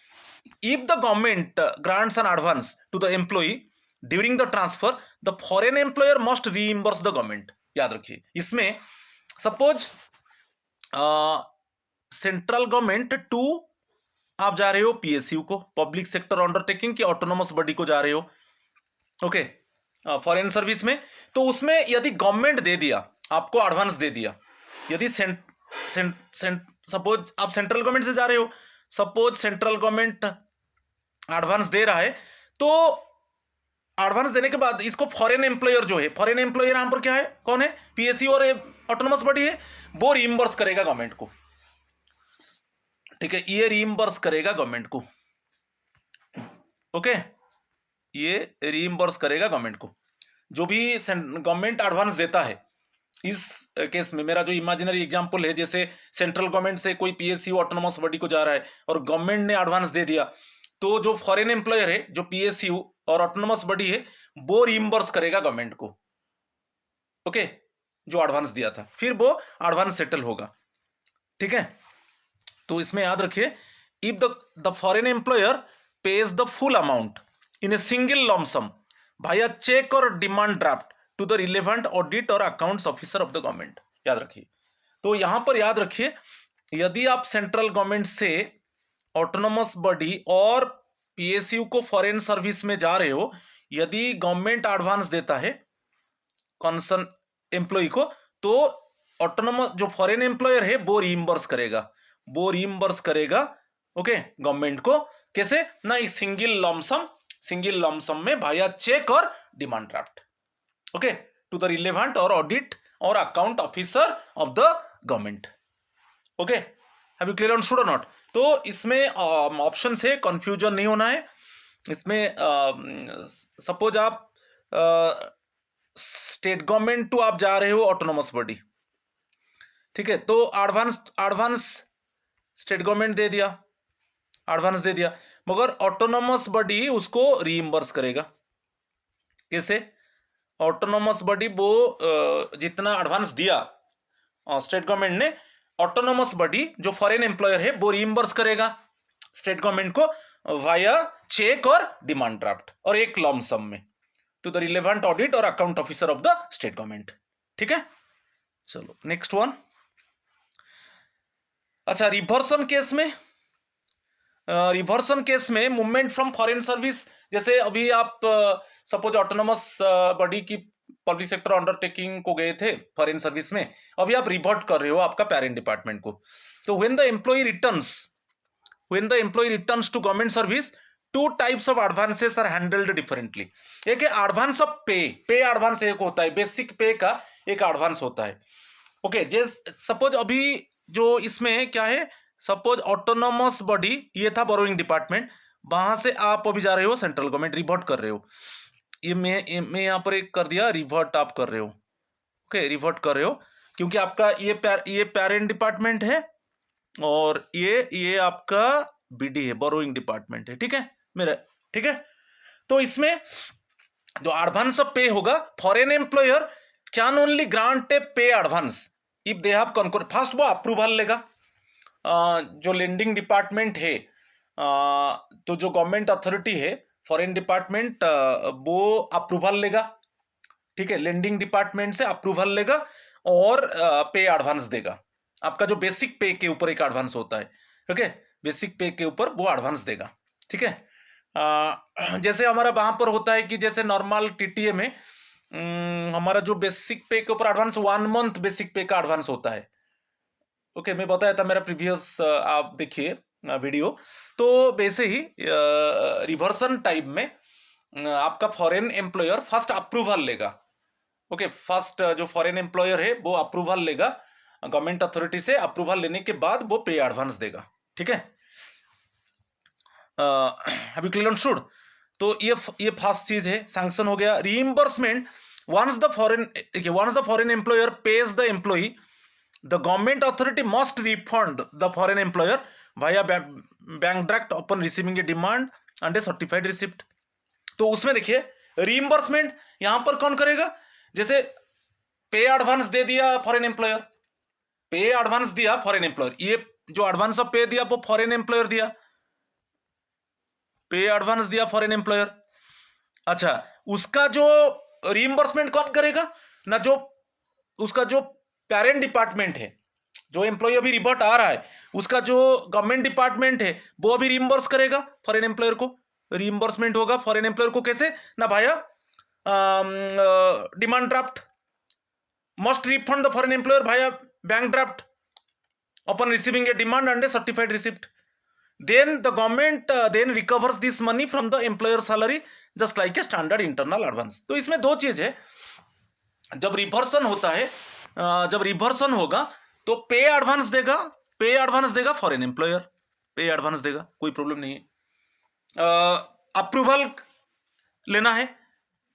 if the government grants an advance to the employee during the transfer, the foreign employer must reimburse the government। याद रखिए, इसमें सपोज सेंट्रल गवर्नमेंट टू आप जा रहे हो पीएसयू को, पब्लिक सेक्टर अंडरटेकिंग की ऑटोनोमस बॉडी को जा रहे हो, ओके, फॉरेन सर्विस में, तो उसमें यदि गवर्नमेंट दे दिया, आपको एडवांस दे दिया, यदि सपोज आप सेंट्रल गवर्नमेंट से जा रहे हो, सपोज सेंट्रल गवर्नमेंट एडवांस दे रहा है, तो एडवांस देने के बाद इसको फॉरेन एम्प्लॉयर जो है, फॉरेन एम्प्लॉयर यहां पर क्या है, कौन है, पीएसयू और ऑटोनोमस बॉडी है, वो रीइंबर्स करेगा गवर्नमेंट को, ठीक है, ये रीइंबर्स करेगा गवर्नमेंट को, ओके, ये रीइंबर्स करेगा गवर्नमेंट को, जो भी गवर्नमेंट एडवांस देता है। इस केस में मेरा जो इमेजिनरी एग्जांपल है, जैसे सेंट्रल गवर्नमेंट से कोई पीएसयू ऑटोनोमस बॉडी को जा रहा है और गवर्नमेंट ने एडवांस दे दिया, तो जो फॉरेन एम्प्लॉयर है, जो पीएसयू और ऑटोनोमस बॉडी है, वो रीइंबर्स करेगा गवर्नमेंट को, ओके, जो एडवांस दिया था, फिर वो एडवांस सेटल होगा, ठीक है। तो इसमें याद रखिए, if the foreign employer pays the full amount in a single lump sum भाया चेक और demand draft to the relevant audit और accounts officer of the government, याद रखिए। तो यहां पर याद रखिए, यदि आप सेंट्रल गवर्नमेंट से ऑटोनोमस बॉडी और पीएसयू को फॉरेन सर्विस में जा रहे हो, यदि गवर्नमेंट एडवांस देता है कंसर्न एम्प्लॉय को, तो ऑटोनोमस जो फॉरेन एम्प्लॉयर है वो रीइंबर्स करेगा, वो रीइंबर्स करेगा, ओके, गवर्नमेंट को, कैसे ना, सिंगल लमसम में भाया चेक और demand draft, okay, to the relevant और ऑडिट और account officer of the government, okay, have you clear understood और नॉट। तो इसमें ऑप्शन से कंफ्यूजन नहीं होना है। इसमें सपोज आप स्टेट गवर्नमेंट टू आप जा रहे हो ऑटोनोमस बॉडी, ठीक है, तो एडवांस स्टेट गवर्नमेंट दे दिया, एडवांस दे दिया, मगर ऑटोनोमस बॉडी उसको रीइंबर्स करेगा, कैसे, ऑटोनोमस बॉडी वो जितना एडवांस दिया स्टेट गवर्नमेंट ने, ऑटोनोमस बॉडी जो फॉरेन एम्प्लॉयर है वो रीइंबर्स करेगा स्टेट गवर्नमेंट को वाया चेक और डिमांड ड्राफ्ट और एक लॉम सम में टू द रिलेवेंट ऑडिट और account officer of the state government, ठीक है। चलो नेक्स्ट वन। अच्छा, रिवर्सन केस में मूवमेंट फ्रॉम फॉरेन सर्विस, जैसे अभी आप सपोज ऑटोनोमस बॉडी की पब्लिक सेक्टर अंडरटेकिंग को गए थे फॉरेन सर्विस में, अभी आप रिवर्ट कर रहे हो आपका पेरेंट डिपार्टमेंट को, तो when the employee returns to government service, two types of advances are handled differently. एक है एडवांस ऑफ पे एडवांस एक होता है, बेसिक पे का एक एडवांस होता है, ओके, जैसे सपोज अभी जो इसमें क्या है, सपोज ऑटोनोमस बॉडी ये था बोरोइंग डिपार्टमेंट, वहां से आप अभी जा रहे हो सेंट्रल गवर्नमेंट, रिवर्ट कर रहे हो, ये मैं यहाँ पर एक कर दिया रिवर्ट आप कर रहे हो, ओके, रिवर्ट कर रहे हो, क्योंकि आपका ये पेरेंट डिपार्टमेंट है और ये आपका बीडी है, बोरोइंग डिपार्टमेंट है, ठीक है मेरा, ठीक है। तो इसमें जो एडवांस ऑफ पे होगा, foreign employer can only grant a pay advance if they have concurrent, first वो अप्रूवल लेगा, जो लेंडिंग डिपार्टमेंट है, तो जो गवर्नमेंट अथॉरिटी है फॉरेन डिपार्टमेंट, वो अप्रूवल लेगा, ठीक है, लेंडिंग डिपार्टमेंट से अप्रूवल लेगा और पे एडवांस देगा, आपका जो बेसिक पे के ऊपर एक एडवांस होता है, ओके, बेसिक पे के ऊपर वो एडवांस देगा, ठीक है। जैसे हमारा वहां पर होता है कि जैसे नॉर्मल टीटीए में हमारा जो बेसिक पे के ऊपर एडवांस 1 मंथ बेसिक पे का एडवांस होता है, ओके, मैं बताया था मेरा प्रीवियस, आप देखिए वीडियो। तो वैसे ही रिवर्सन टाइप में आपका फॉरेन एम्प्लॉयर फर्स्ट अप्रूवल लेगा, ओके, फर्स्ट जो फॉरेन एम्प्लॉयर है वो अप्रूवल लेगा गवर्नमेंट अथॉरिटी से, अप्रूवल लेने के बाद वो पे एडवांस देगा, ठीक है। Have you clear understood. तो ये फास्ट चीज है, सैंक्शन हो गया। Reimbursement, once the foreign employer pays the employee, the government authority must refund the foreign employer via bank draft upon receiving a demand and a certified receipt। तो उसमें देखिए reimbursement यहां पर कौन करेगा? जैसे पे एडवांस दे दिया फॉरेन एम्प्लॉयर, पे एडवांस दिया फॉरेन एम्प्लॉयर, ये जो एडवांस ऑफ पे दिया वो फॉरेन एम्प्लॉयर दिया, पे एडवांस दिया फॉरेन एम्प्लॉयर। अच्छा, उसका जो रीइंबर्समेंट कौन करेगा ना? जो उसका जो पेरेंट डिपार्टमेंट है, जो एम्प्लॉय अभी रिवर्ट आ रहा है, उसका जो गवर्नमेंट डिपार्टमेंट है वो अभी रीइंबर्स करेगा फॉरेन एम्प्लॉयर को। रीइंबर्समेंट होगा फॉरेन एम्प्लॉयर को कैसे ना? भाया demand draft, must refund the foreign employer भाया bank draft upon receiving a demand and a certified receipt. Then the government then recovers this money from the employer salary just like a standard internal advance। तो इसमें दो चीज है, जब reversion होता है, जब रिवर्सन होगा तो पे एडवांस देगा फॉरेन एम्प्लॉयर, पे एडवांस देगा, कोई प्रॉब्लम नहीं है। अप्रूवल लेना है,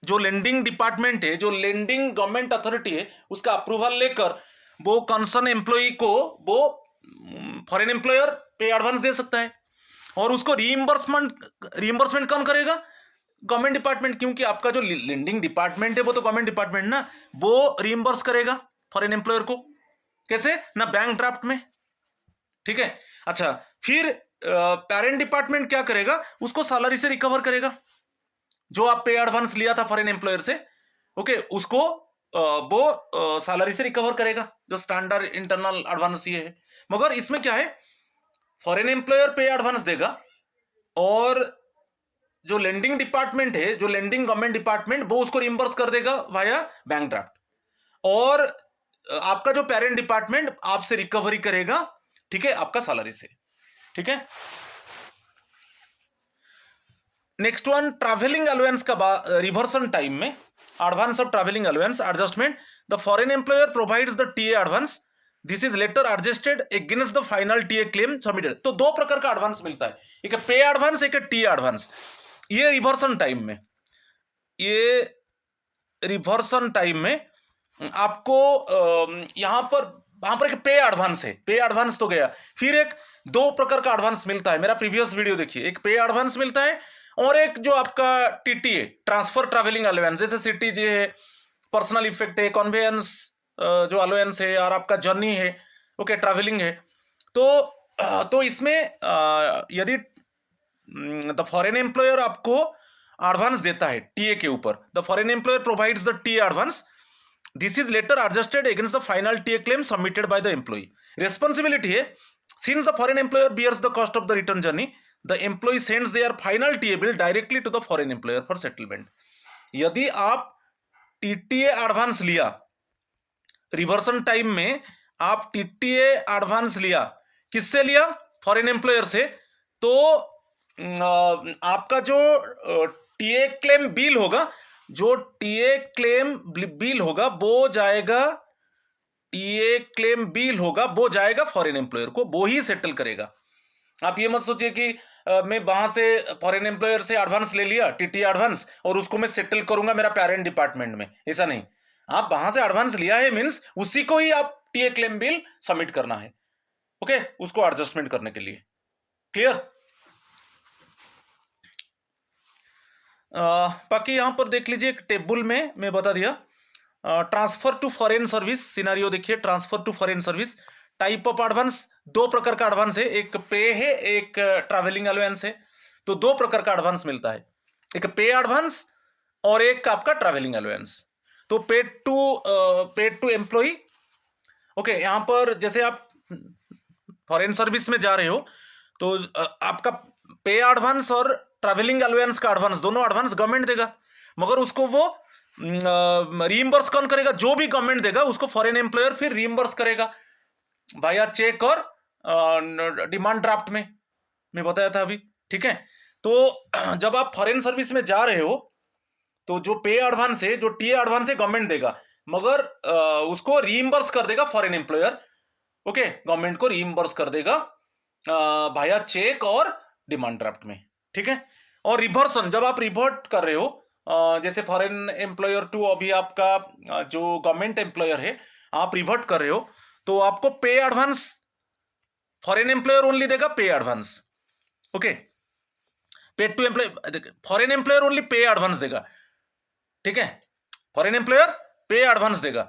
जो लेंडिंग डिपार्टमेंट है, जो लेंडिंग गवर्नमेंट अथॉरिटी है, उसका अप्रूवल लेकर वो कंसर्न एम्प्लॉय को वो फॉरेन एम्प्लॉयर पे एडवांस दे सकता है। और उसको रीइंबर्समेंट कौन करेगा? गवर्नमेंट डिपार्टमेंट, क्योंकि आपका जो लेंडिंग डिपार्टमेंट है वो तो गवर्नमेंट डिपार्टमेंट ना, वो रीइंबर्स करेगा फॉरेन एम्प्लॉयर को। कैसे ना? बैंक ड्राफ्ट में, ठीक है। अच्छा, फिर पेरेंट डिपार्टमेंट क्या करेगा? उसको सैलरी से रिकवर करेगा, जो आप पे एडवांस लिया था फॉरेन एम्प्लॉयर से, ओके, उसको वो सैलरी से रिकवर करेगा, जो स्टैंडर्ड इंटरनल एडवांस ये है। मगर इसमें क्या है, फॉरेन एम्प्लॉयर पे एडवांस देगा और जो लेंडिंग डिपार्टमेंट है, जो लेंडिंग गवर्नमेंट डिपार्टमेंट, वो उसको रिइंबर्स कर देगा वाया बैंक ड्राफ्ट। और आपका जो पेरेंट डिपार्टमेंट आपसे रिकवरी करेगा, ठीक है, आपका सैलरी से, ठीक है। नेक्स्ट वन, ट्रैवलिंग अलाउंस का रिवर्सन टाइम में advance of travelling allowance adjustment, the foreign employer provides the TA advance, this is later adjusted against the final TA claim submitted. तो दो प्रकार का एडवांस मिलता है, एक पे एडवांस, एक टीए एडवांस। ये रिवर्सन टाइम में, ये रिवर्सन टाइम में आपको यहां पर एक पे एडवांस है, पे एडवांस तो गया। फिर एक दो प्रकार का एडवांस मिलता है, मेरा प्रीवियस वीडियो देखिए, एक पे एडवांस मिलता है और एक जो आपका टीटीए, ट्रांसफर ट्रैवलिंग अलाउंस, जैसे सीटीजे है, पर्सनल इफेक्ट है, कन्वेयंस जो अलाउंस है, और आपका जर्नी है, ओके, ट्रैवलिंग है। तो इसमें यदि द फॉरेन एम्प्लॉयर आपको एडवांस देता है टीए के ऊपर, the foreign employer provides the TA advance, this is later adjusted against the final TA claim submitted by the employee. Responsibility है, since the foreign employer bears the cost of the return journey, the employee sends their final TA bill directly to the foreign employer for settlement. यदि आप TTA advance लिया, reversion time में आप TTA advance लिया, किससे लिया? Foreign employer से, तो आपका जो टीए क्लेम बिल होगा, जो टीए क्लेम बिल होगा वो जाएगा, टीए क्लेम बिल होगा वो जाएगा फॉरेन एम्प्लॉयर को, वो ही सेटल करेगा। आप ये मत सोचिए कि मैं वहां से फॉरेन एम्प्लॉयर से एडवांस ले लिया, टीटीए एडवांस, और उसको मैं सेटल करूंगा मेरा पेरेंट डिपार्टमेंट में, ऐसा नहीं। आप वहां से एडवांस लिया है मींस उसी को ही आप टीए क्लेम बिल सबमिट करना है, ओके, उसको एडजस्टमेंट करने के लिए। क्लियर? बाकी यहां पर देख लीजिए, एक टेबल में मैं बता दिया। Transfer to foreign service scenario देखिए, transfer to foreign service, type of advance, दो प्रकार का एडवांस है, एक पे है, एक ट्रैवलिंग अलाउंस है। तो दो प्रकार का एडवांस मिलता है, एक पे एडवांस और एक आपका ट्रैवलिंग अलाउंस। तो पेड टू एम्प्लॉय, ओके, यहां पर जैसे आप फॉरेन सर्विस में जा रहे हो तो आपका पे एडवांस और ट्रैवलिंग अलाउंस का एडवांस, दोनों एडवांस गवर्नमेंट देगा, मगर उसको वो रीइंबर्स कौन करेगा? जो भी गवर्नमेंट देगा उसको फॉरेन एम्प्लॉयर फिर रीइंबर्स करेगा वाया चेक और डिमांड ड्राफ्ट में, मैं बताया था अभी, ठीक है। तो जब आप फॉरेन सर्विस में जा रहे हो तो जो पे एडवांस है, जो टीए एडवांस है, गवर्नमेंट देगा, मगर उसको रीइंबर्स कर देगा फॉरेन एम्प्लॉयर, ओके, गवर्नमेंट को रीइंबर्स कर देगा भाया चेक और डिमांड ड्राफ्ट में, ठीक है। और रिवर्सन जब आप रिवर्ट कर रहे हो, जैसे फॉरेन एम्प्लॉयर टू अभी आपका जो गवर्नमेंट एम्प्लॉयर है आप रिवर्ट कर रहे हो, तो आपको पे एडवांस फॉरेन एम्प्लॉयर ओनली देगा, pay advance. Okay, paid to employee, foreign employer only pay advance देगा, ठीक है, फॉरेन एम्प्लॉयर पे एडवांस देगा,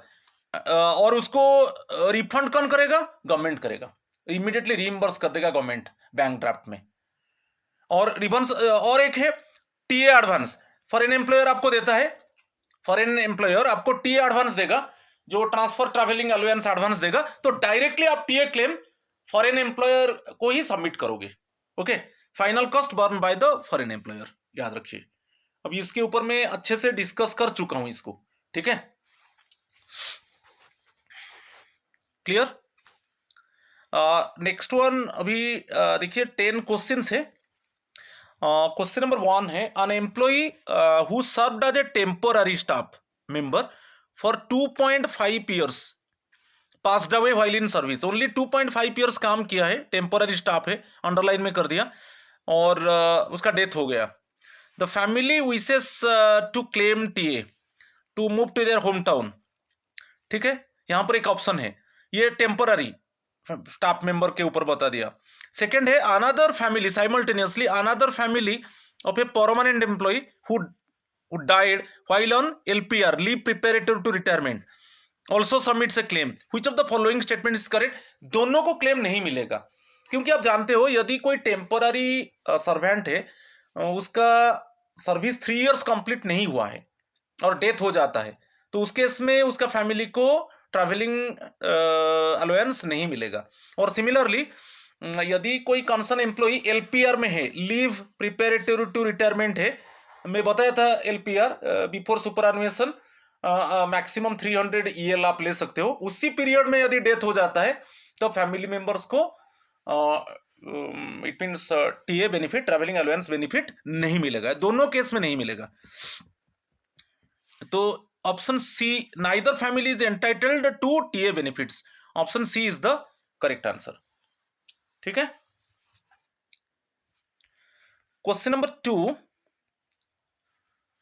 और उसको रिफंड कौन करेगा, गवर्नमेंट करेगा, इमीडिएटली रीइंबर्स कर देगा गवर्नमेंट बैंक ड्राफ्ट में। और रिबन्स और एक है टीए एडवांस, फॉरेन एम्प्लॉयर आपको देता है, फॉरेन एम्प्लॉयर आपको टीए एडवांस देगा, जो ट्रांसफर ट्रैवलिंग अलाउंस एडवांस देगा, तो डायरेक्टली आप टीए क्लेम फॉरेन एम्प्लॉयर को ही सबमिट करोगे। Okay, final cost burn by the foreign employer, याद रखिए। अभी इसके ऊपर मैं अच्छे से डिस्कस कर चुका हूं इसको, ठीक है, क्लियर। नेक्स्ट वन अभी देखिए 10 क्वेश्चंस है। क्वेश्चन नंबर 1 है, an employee who served as a temporary staff member for 2.5 years passed away while in service, only 2.5 years काम किया है, टेम्पोररी स्टाफ है, अंडरलाइन में कर दिया, और उसका डेथ हो गया। The family wishes to claim TA to move to their home town, ठीक है, यहां पर एक ऑप्शन है, ये टेम्पोररी स्टाफ मेंबर के ऊपर बता दिया। सेकेंड है, another family simultaneously another family of a permanent employee who died while on LPR leave preparatory to retirement also submits a claim, which of the following statement is correct. दोनों को claim नहीं मिलेगा, क्योंकि आप जानते हो यदि कोई टेम्पोररी सर्वेंट है, उसका सर्विस 3 इयर्स कंप्लीट नहीं हुआ है और डेथ हो जाता है, तो उस केस में उसका फैमिली को ट्रैवलिंग अलाउंस नहीं मिलेगा। और सिमिलरली यदि कोई कंसर्न एम्प्लॉई एलपीआर में है, लीव प्रिपेरेटरी टू रिटायरमेंट है, मैं बताया था LPR before superannuation maximum 300 EL आप ले सकते हो, उसी पीरियड में यदि डेथ हो जाता है तो फैमिली मेंबर्स को it means TA benefit, travelling allowance benefit नहीं मिलेगा, दोनों केस में नहीं मिलेगा। तो option C, neither family is entitled to TA benefits, option C is the correct answer, ठीक है। Question number 2,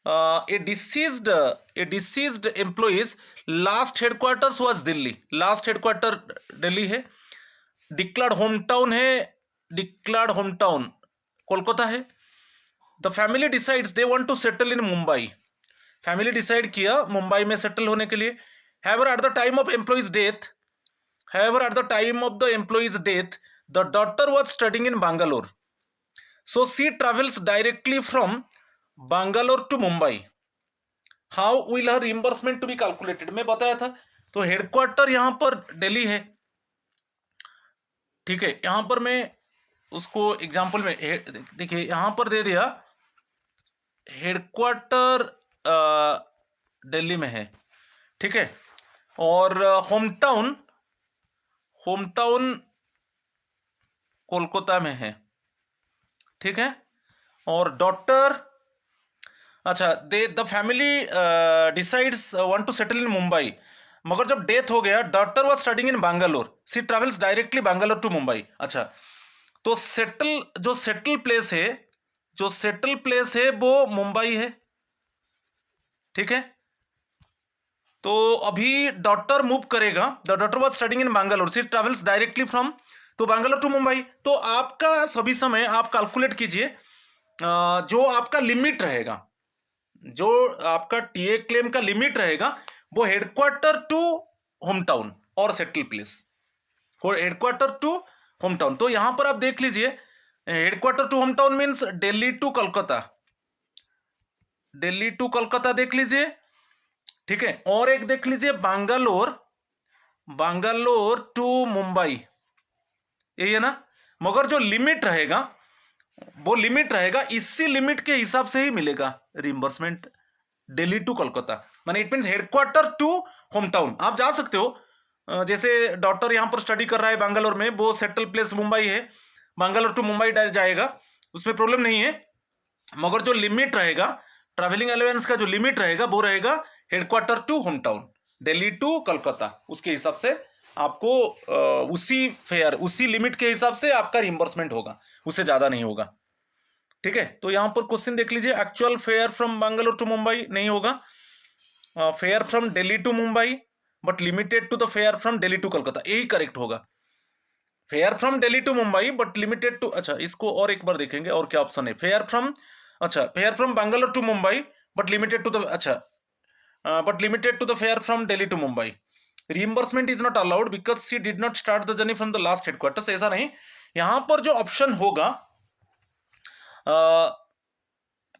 a deceased employee's last headquarters was Delhi, last headquarter Delhi है, डिक्लेयर्ड होम टाउन है, डिक्लेयर्ड होम टाउन कोलकाता है। The family decides they want to settle in Mumbai, family decide किया मुंबई में settle होने के लिए। However, at the time of employee's death, the daughter was studying in Bangalore, so she travels directly from Bangalore to Mumbai. How will her reimbursement to be calculated? मैं बताया था, तो headquarter यहां पर दिल्ली है, ठीक है, यहां पर मैं उसको एग्जांपल में देखिए यहां पर दे दिया हेडक्वार्टर दिल्ली में है, ठीक है, और होम टाउन कोलकाता में है, ठीक है, और डॉटर, अच्छा the family decides want to settle in Mumbai, मगर जब डेथ हो गया daughter was studying in Bangalore, she travels directly Bangalore to Mumbai. अच्छा, तो जो सेटल प्लेस है वो मुंबई है, ठीक है, तो अभी डॉटर मूव करेगा, the daughter was studying in Bangalore, she travels directly from तो बैंगलोर टू मुंबई, तो आपका सभी समय आप कैलकुलेट कीजिए, जो आपका लिमिट रहेगा, जो आपका टीए क्लेम का लिमिट रहेगा वो हेडक्वार्टर टू होम टाउन और settle place, headquarter to home town. तो यहां पर आप देख लीजिए headquarter to home town means Delhi to Kolkata देख लीजिए, ठीक है, और एक देख लीजिए बैंगलोर टू मुंबई, यही है ना, मगर जो लिमिट रहेगा वो लिमिट रहेगा, इसी लिमिट के हिसाब से ही मिलेगा रिइंबर्समेंट दिल्ली टू कोलकाता, माने it means headquarter to home town. आप जा सकते हो, जैसे डॉक्टर यहां पर स्टडी कर रहा है बैंगलोर में, वो सेटल प्लेस मुंबई है, बैंगलोर टू मुंबई जाएगा, उसमें प्रॉब्लम नहीं है, मगर जो लिमिट रहेगा ट्रैवलिंग अलाउंस का, जो लिमिट रहेगा वो रहेगा headquarter to home town, Delhi to Kolkata, उसके हिसाब से आपको उसी फेयर, उसी लिमिट के हिसाब से आपका रिइंबर्समेंट होगा, उससे ज्यादा नहीं होगा, ठीक है, तो यहां पर क्वेश्चन देख लीजिए, actual fare from Bangalore to Mumbai नहीं होगा, fare from Delhi to Mumbai but limited to the fare from Delhi to Kolkata, यही करेक्ट होगा। Fare from Delhi to Mumbai but limited to, अच्छा इसको और एक बार देखेंगे और क्या ऑप्शन है, फेयर फ्रॉम, अच्छा fare from Bangalore to Mumbai but limited to the, अच्छा but limited to the fare from Delhi to Mumbai, reimbursement is not allowed because she did not start the journey from the last headquarters, ऐसा नहीं, यहां पर जो option होगा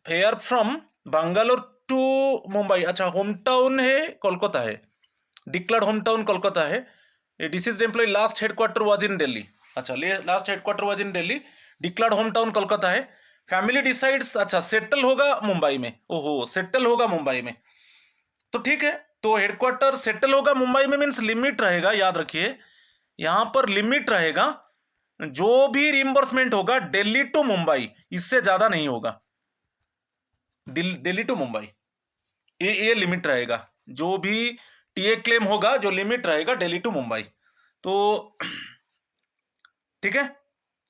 fare from Bangalore to Mumbai, अच्छा home town है कोलकाता है, डिक्लेयर्ड होम टाउन कोलकाता है, deceased employee last headquarter was in Delhi, अच्छा last headquarter was in Delhi, declared home town Kolkata है, फैमिली डिसाइड्स, अच्छा सेटल होगा मुंबई में, ओहो सेटल होगा मुंबई में, तो ठीक है, तो हेडक्वार्टर सेटल होगा मुंबई में मीन्स लिमिट रहेगा, याद रखिए यहां पर लिमिट रहेगा, जो भी रिइंबर्समेंट होगा दिल्ली टू मुंबई, इससे ज्यादा नहीं होगा, दिल्ली टू मुंबई, ये लिमिट रहेगा, जो भी टीए क्लेम होगा जो लिमिट रहेगा दिल्ली टू मुंबई, तो ठीक है,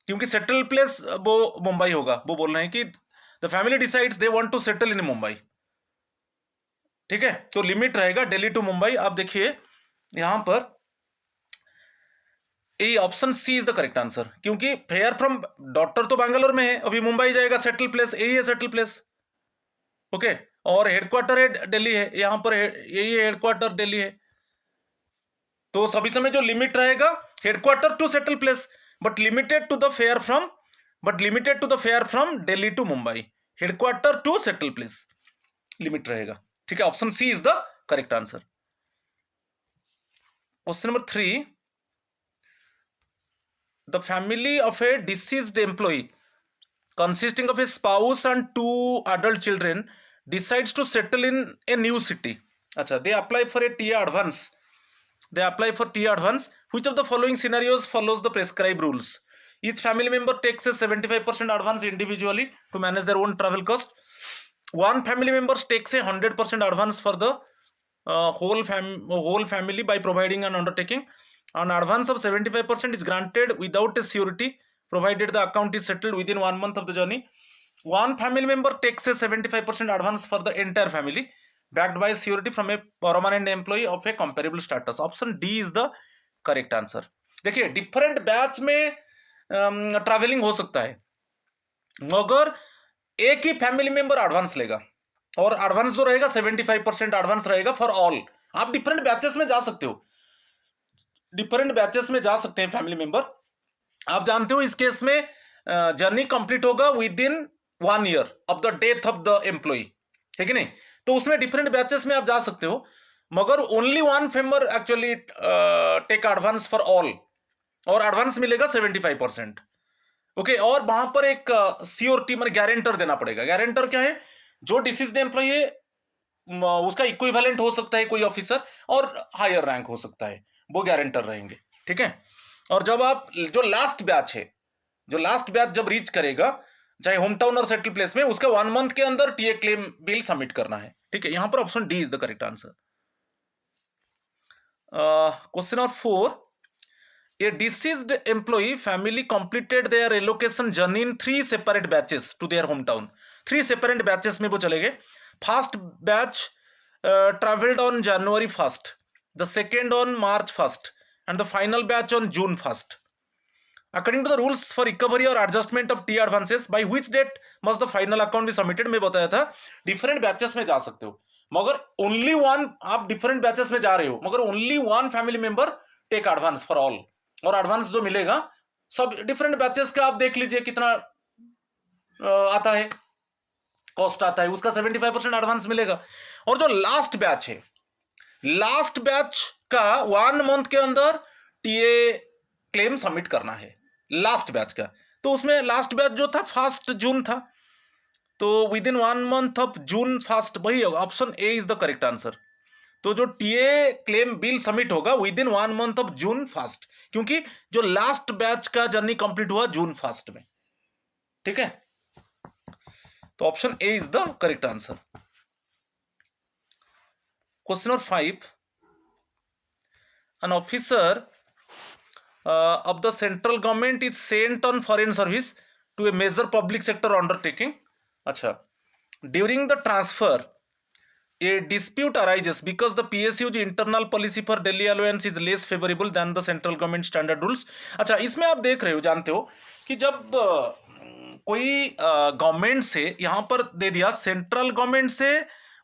क्योंकि सेटल प्लेस वो मुंबई होगा, वो बोल रहे हैं कि the family decides they want to settle in Mumbai, ठीक है, तो लिमिट रहेगा दिल्ली टू मुंबई। आप देखिए यहां पर a option C is the correct answer, क्योंकि fare from doctor to Bangalore में है, अभी मुंबई जाएगा, सेटल प्लेस यही है, सेटल प्लेस, ओके, और हेडक्वार्टर है दिल्ली है, यहां पर यही हेडक्वार्टर दिल्ली है, तो सभी समय जो लिमिट रहेगा headquarter to settle place but limited to the fare from, but limited to the fare from Delhi to Mumbai, headquarter to settle place limit रहेगा, ठीक है, option C is the correct answer. Question number 3, the family of a deceased employee consisting of a spouse and 2 adult children decides to settle in a new city, acha they apply for a TA advance, they apply for TA advance, which of the following scenarios follows the prescribed rules, each family member takes a 75% advance individually to manage their own travel cost, one family member takes a 100% advance for the whole family by providing an undertaking, an advance of 75% is granted without a surety provided the account is settled within 1 month of the journey, one family member takes a 75% advance for the entire family backed by surety from a permanent employee of a comparable status, option D is the correct answer। देखिए different batch में travelling हो सकता है, मगर एक ही family member advance लेगा, और advance जो रहेगा 75% एडवांस रहेगा फॉर ऑल, आप डिफरेंट बैचेस में जा सकते हो, डिफरेंट बैचेस में जा सकते हैं फैमिली मेंबर, आप जानते हो इस केस में जर्नी कंप्लीट होगा within 1 year of the death of the employee, ठीक है नहीं, तो उसमें डिफरेंट बैचेस में आप जा सकते हो, मगर only one member actually take advance for all, और एडवांस मिलेगा 75%, ओके, और वहां पर एक सियोरिटी मतलब गारंटर देना पड़ेगा, गारंटर क्या है, जो डिसीज्ड एम्प्लॉय है उसका इक्विवेलेंट हो सकता है कोई ऑफिसर और हायर रैंक हो सकता है, वो गारंटर रहेंगे, ठीक है, और जब आप जो लास्ट बैच है, जो लास्ट बैच जब रीच करेगा चाहे होम टाउन और सेटल प्लेस में, उसका 1 मंथ के अंदर टीए क्लेम बिल सबमिट करना है, ठीक है, यहां पर option D is the correct answer. Question number 4, a deceased employee family completed their relocation journey in 3 separate batches to their hometown, 3 separate batches में वो चले गए, first batch traveled on January 1st, the second on March 1st and the final batch on June 1st, according to the rules for recovery or adjustment of TA advances by which date must the final account be submitted, में बताया था different batches में जा सकते हो, मगर only one, आप different batches में जा रहे हो मगर only one family member take advance for all, और एडवांस जो मिलेगा सब डिफरेंट बैचेस का आप देख लीजिए कितना आता है, कॉस्ट आता है उसका 75% एडवांस मिलेगा, और जो लास्ट बैच है, लास्ट बैच का 1 मंथ के अंदर टीए क्लेम सबमिट करना है, लास्ट बैच का, तो उसमें लास्ट बैच जो था 1 जून था, तो with in 1 month of June 1, वही होगा, option A is the correct answer, तो जो टीए क्लेम बिल सबमिट होगा within 1 month of June 1, क्योंकि जो लास्ट बैच का जर्नी कंप्लीट हुआ जून 1 में, ठीक है, तो option A is the correct answer. Question number 5, an officer of the central government is sent on foreign service to a major public sector undertaking. अच्छा, during the transfer a dispute arises because the PSU's internal policy for daily allowance is less favorable than the central government standard rules. अच्छा, इसमें आप देख रहे हो, जानते हो कि जब कोई गवर्नमेंट से यहाँ पर दे दिया, सेंट्रल गवर्नमेंट से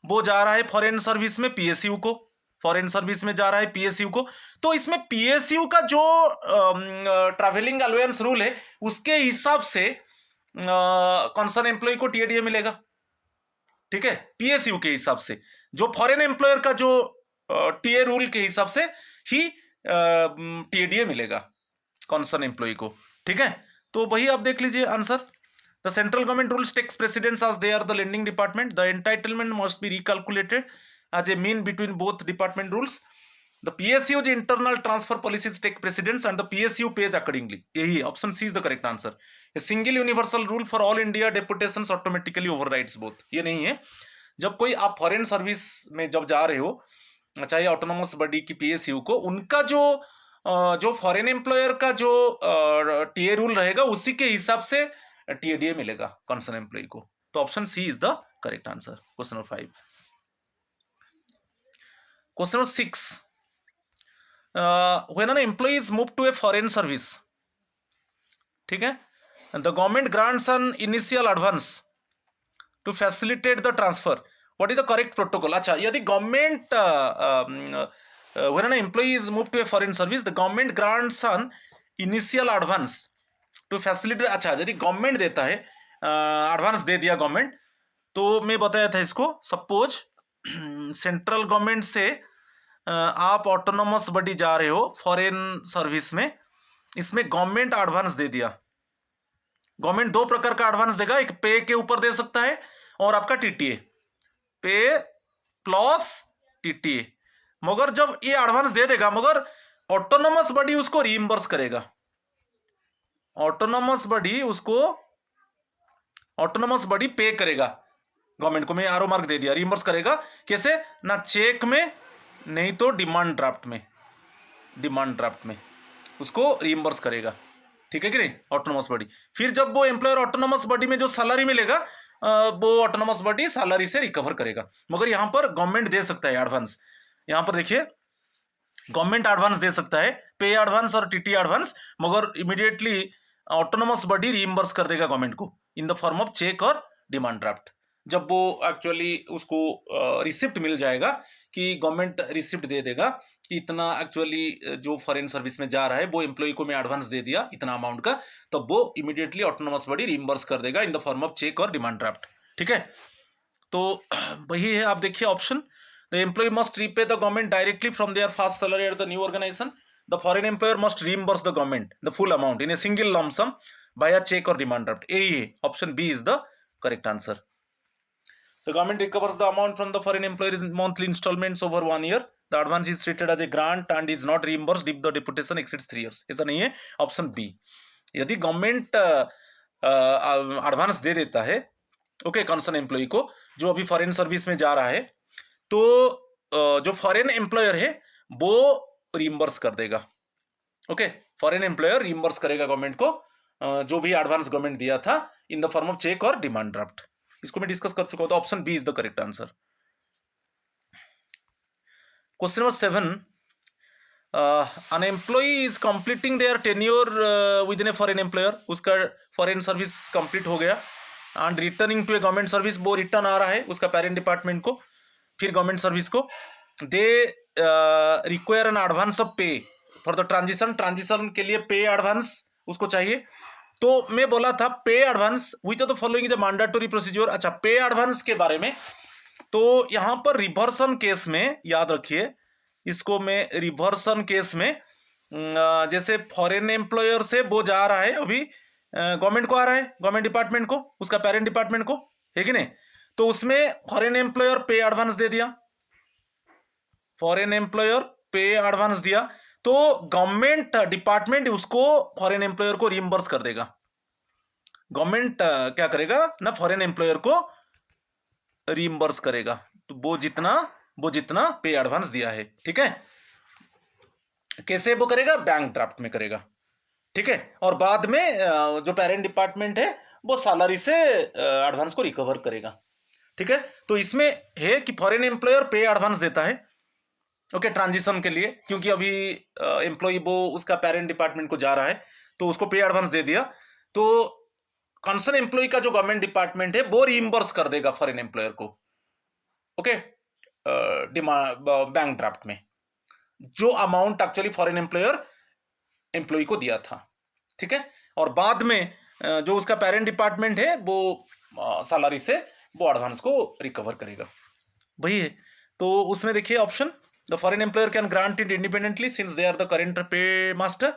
वो जा रहा है फॉरेन सर्विस में पीएसयू को, फॉरेन सर्विस में जा रहा है पीएसयू को, तो इसमें पीएसयू का जो ट्रैवलिंग अलाउंस रूल है उसके हिसाब से कंसर्न एम्प्लॉय को टीएडीए मिलेगा. ठीक है, पीएसयू के हिसाब से, जो फॉरेन एम्प्लॉयर का जो टीए रूल के हिसाब से ही टीएडीए मिलेगा कंसर्न एम्प्लॉय को. ठीक है, तो वही आप देख लीजिए answer. The central government rules takes precedence as they are the lending department. The entitlement must be recalculated as a mean between both department rules. The PSU's internal transfer policies take precedence and the PSU pays accordingly. यही option C is the correct answer. A single universal rule for all India deputations automatically overrides both. ये नहीं है. जब कोई आप foreign service में जब जा रहे हो, चाहे ऑटोनोमस बॉडी की पीएसयू को, उनका जो फॉरेन एम्प्लॉयर का जो टीए रूल रहेगा उसी के हिसाब से टीएडीए मिलेगा कंसर्न एम्प्लॉय को. तो option C is the correct answer. Question number 5. Question number 6. when an employee is moved to a foreign service, ठीक है, the government grants an initial advance to facilitate the transfer. What is the correct protocol? अच्छा, यदि government when an employee is moved to a foreign service, the government grants an initial advance to facilitate. अच्छा, यदि government देता है, advance दे दिया government, तो मैं बताया था इसको, सपोज सेंट्रल गवर्नमेंट से आप ऑटोनोमस बॉडी जा रहे हो फॉरेन सर्विस में, इसमें गवर्नमेंट एडवांस दे दिया. गवर्नमेंट दो प्रकार का एडवांस देगा, एक पे के ऊपर दे सकता है और आपका टीटीए, पे प्लस टीटीए. मगर जब ये एडवांस दे देगा, मगर ऑटोनोमस बॉडी उसको रीइंबर्स करेगा. ऑटोनोमस बॉडी पे करेगा गवर्नमेंट को. मैं आरो मार्क दे दिया, रीइंबर्स करेगा. कैसे? ना चेक में, नहीं तो डिमांड ड्राफ्ट में उसको रीइंबर्स करेगा. ठीक है कि नहीं, ऑटोनोमस बॉडी. फिर जब वो एम्प्लॉयर ऑटोनोमस बॉडी में जो सैलरी मिलेगा, वो ऑटोनोमस बॉडी सैलरी से रिकवर करेगा. मगर यहां पर गवर्नमेंट दे सकता है एडवांस. यहां पर देखिए, गवर्नमेंट एडवांस दे सकता है, पे एडवांस और टीटी एडवांस, मगर इमीडिएटली ऑटोनोमस बॉडी रीइंबर्स कर देगा गवर्नमेंट को in the form of cheque और डिमांड ड्राफ्ट. जब वो एक्चुअली उसको रिसिप्ट मिल जाएगा कि गवर्नमेंट रिसिप्ट दे देगा कि इतना एक्चुअली जो फॉरेन सर्विस में जा रहा है वो एम्प्लॉय को मैं एडवांस दे दिया इतना अमाउंट का, तो वो इमीडिएटली ऑटोनोमस बॉडी रीइंबर्स कर देगा in the form of cheque और डिमांड ड्राफ्ट. ठीक है, तो वही है. आप देखिए option, the employ must repay the government directly from their first salary at the new organisation. The foreign employer must reimburse the government the full amount in a single lump sum by cheque और demand draft. यही है, option B is the correct answer. The government recovers the amount from the foreign employer in monthly installments over 1 year. The advance is treated as a grant and is not reimbursed if the deputation exceeds 3 years. ऐसा नहीं है, option B. यदि government advance दे देता है, okay, concern employee को जो अभी foreign service में जा रहा है, तो जो फॉरेन एम्प्लॉयर है वो रीइंबर्स कर देगा. ओके, फॉरेन एम्प्लॉयर रीइंबर्स करेगा गवर्नमेंट को जो भी एडवांस गवर्नमेंट दिया था in the form of cheque और डिमांड ड्राफ्ट. इसको मैं डिस्कस कर चुका हूं, तो option B is the correct answer. Question number 7. an employee is completing their tenure within a foreign employer. उसका फॉरेन सर्विस कंप्लीट हो गया and returning to a government service. वो रिटर्न आ रहा है उसका पेरेंट डिपार्टमेंट को, फिर गवर्नमेंट सर्विस को. They require an advance of पे फॉर द ट्रांजिशन के लिए पे एडवांस उसको चाहिए. तो मैं बोला था पे advance which of the following is the mandatory procedure. अच्छा, पे एडवांस के बारे में, तो यहां पर रिवर्सन केस में याद रखिए इसको. मैं रिवर्सन केस में, जैसे फॉरेन एम्प्लॉयर से वो जा रहा है, अभी गवर्नमेंट को आ रहा है, गवर्नमेंट डिपार्टमेंट को, उसका पेरेंट डिपार्टमेंट को, है कि नहीं, तो उसमें फॉरेन एम्प्लॉयर पे एडवांस दे दिया, फॉरेन एम्प्लॉयर पे एडवांस दिया, तो गवर्नमेंट डिपार्टमेंट उसको फॉरेन एम्प्लॉयर को रीइंबर्स कर देगा. गवर्नमेंट क्या करेगा ना, फॉरेन एम्प्लॉयर को रीइंबर्स करेगा, तो वो जितना पे एडवांस दिया है. ठीक है, कैसे वो करेगा? बैंक ड्राफ्ट में करेगा. ठीक है, और बाद में जो पेरेंट डिपार्टमेंट है वो सैलरी से एडवांस को रिकवर करेगा। ठीक है, तो इसमें है कि फॉरेन एम्प्लॉयर पे एडवांस देता है, ओके, ट्रांजिशन के लिए, क्योंकि अभी एम्प्लॉय वो उसका पेरेंट डिपार्टमेंट को जा रहा है तो उसको पे एडवांस दे दिया, तो कंसर्न एम्प्लॉय का जो गवर्नमेंट डिपार्टमेंट है वो रीइंबर्स कर देगा फॉरेन एम्प्लॉयर को, ओके, बैंक ड्राफ्ट में जो amount actually foreign employer employee को दिया था। ठीक है, और बाद में जो उसका पेरेंट डिपार्टमेंट है वो सैलरी से वो एडवांस को रिकवर करेगा, वही है। तो उसमें देखिए option, the foreign employer can grant it independently since they are the current pay master,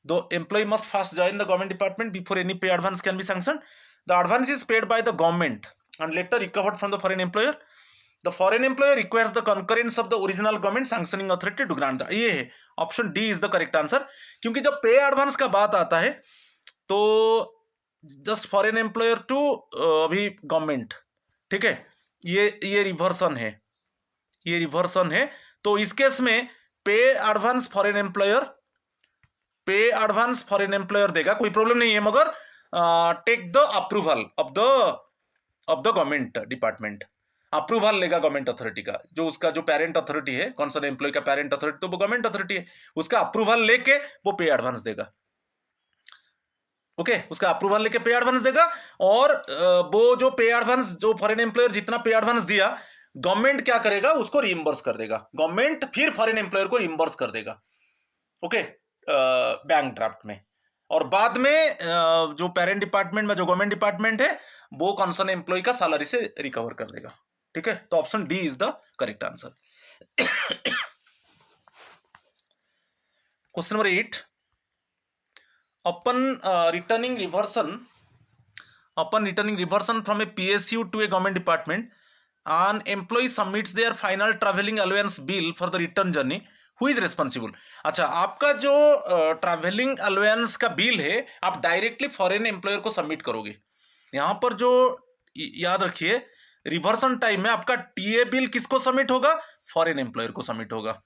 the employ must first join the government department before any pay advance can be sanctioned, the advance is paid by the government and later recovered from the foreign employer, the foreign employer requires the concurrence of the original government sanctioning authority to grant the, ये है option D is the correct answer. क्योंकि जब पे advance का बात आता है तो जस्ट फॉरेन एम्प्लॉयर टू अभी गवर्नमेंट, ठीक है, ये रिवर्सन है, ये रिवर्सन है। तो इस केस में पे एडवांस फॉरेन एम्प्लॉयर देगा, कोई प्रॉब्लम नहीं है, मगर take the approval of the government department, approval लेगा गवर्नमेंट अथॉरिटी का, जो उसका जो पेरेंट अथॉरिटी है, कंसर्न एम्प्लॉय का पेरेंट अथॉरिटी तो वो गवर्नमेंट अथॉरिटी है, उसका अप्रूवल लेके वो पे एडवांस देगा, ओके, उसका अप्रूवल लेके पे एडवांस देगा। और वो जो पे एडवांस, जो फॉरेन एम्प्लॉयर जितना पे एडवांस दिया, गवर्नमेंट क्या करेगा, उसको रिइंबर्स कर देगा, गवर्नमेंट फिर फॉरेन एम्प्लॉयर को रिइंबर्स कर देगा, ओके, बैंक ड्राफ्ट में। और बाद में जो पेरेंट डिपार्टमेंट में जो गवर्नमेंट डिपार्टमेंट है वो कंसर्न एम्प्लॉय का सैलरी से रिकवर कर देगा। ठीक है, तो option D is the correct answer. Question number 8, upon returning reversion from a PSU to a government department, an employee submits their final traveling allowance bill for the return journey, who is responsible? अच्छा, आपका जो travelling allowance का bill है आप directly foreign employer को submit करोगे। यहाँ पर जो याद रखिए, रिवर्सन टाइम में आपका टीए बिल किसको सबमिट होगा, फॉरेन एम्प्लॉयर को सबमिट होगा,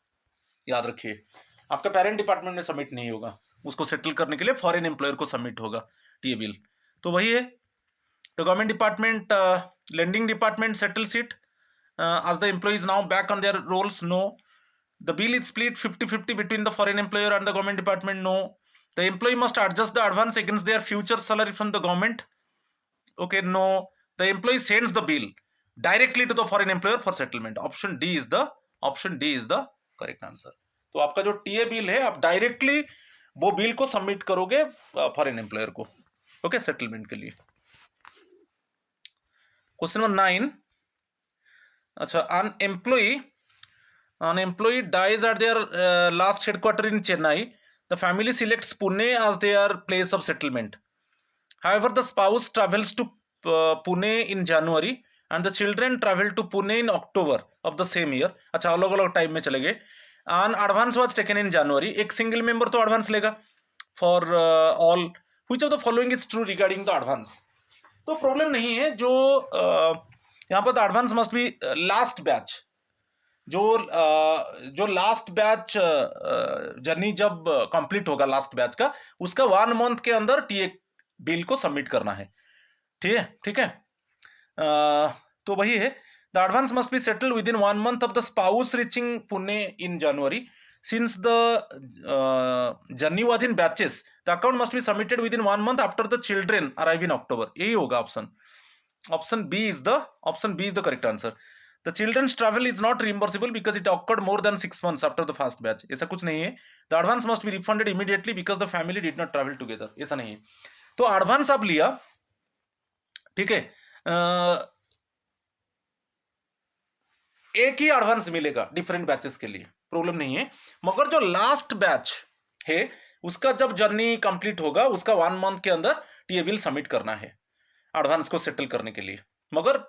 याद रखिए, आपका पेरेंट डिपार्टमेंट में सबमिट नहीं होगा, उसको सेटल करने के लिए फॉरेन एम्प्लॉयर को सबमिट होगा टीए बिल। तो वही है, the government department lending department settles it as the employee is now back on their roles, no. The bill is split 50-50 between the foreign employer and the government department, no. The employee must adjust the advance against their future salary from the government, okay, no. The employee sends the bill directly to the foreign employer for settlement, option D is the correct answer। तो आपका जो TA bill है आप directly वो bill को submit करोगे foreign employer को, okay, settlement के लिए। क्वेश्चन नंबर 9, अच्छा, an employee dies at their last headquarter in Chennai, the family selects Pune as their place of settlement, however the spouse travels to Pune in January and the children travel to Pune in October of the same year। अच्छा, अलग अलग time में चले गए, an advance was taken in January, एक single member तो advance लेगा for all, which of the following is true regarding the advance. तो प्रॉब्लम नहीं है, जो यहाँ पर the advance must be last batch, जो लास्ट बैच जर्नी जब कंप्लीट होगा लास्ट बैच का, उसका 1 मंथ के अंदर टीए बिल को सबमिट करना है, ठीक है, तो वही है, the advance must be settled within 1 month of the spouse reaching Pune in January, since the journey was in batches, the account must be submitted within 1 month after the children arrive in October, यही होगा option B is the correct answer। The children's travel is not reimbursable because it occurred more than 6 months after the first batch, ऐसा कुछ नहीं है। the advance must be refunded immediately because the family did not travel together, ऐसा नहीं है। तो advance आप लिया, ठीक है, एक ही एडवांस मिलेगा डिफरेंट बैचेस के लिए, प्रॉब्लम नहीं है, मगर जो लास्ट बैच है उसका जब जर्नी कंप्लीट होगा उसका 1 मंथ के अंदर टीए बिल सबमिट करना है एडवांस को सेटल करने के लिए। मगर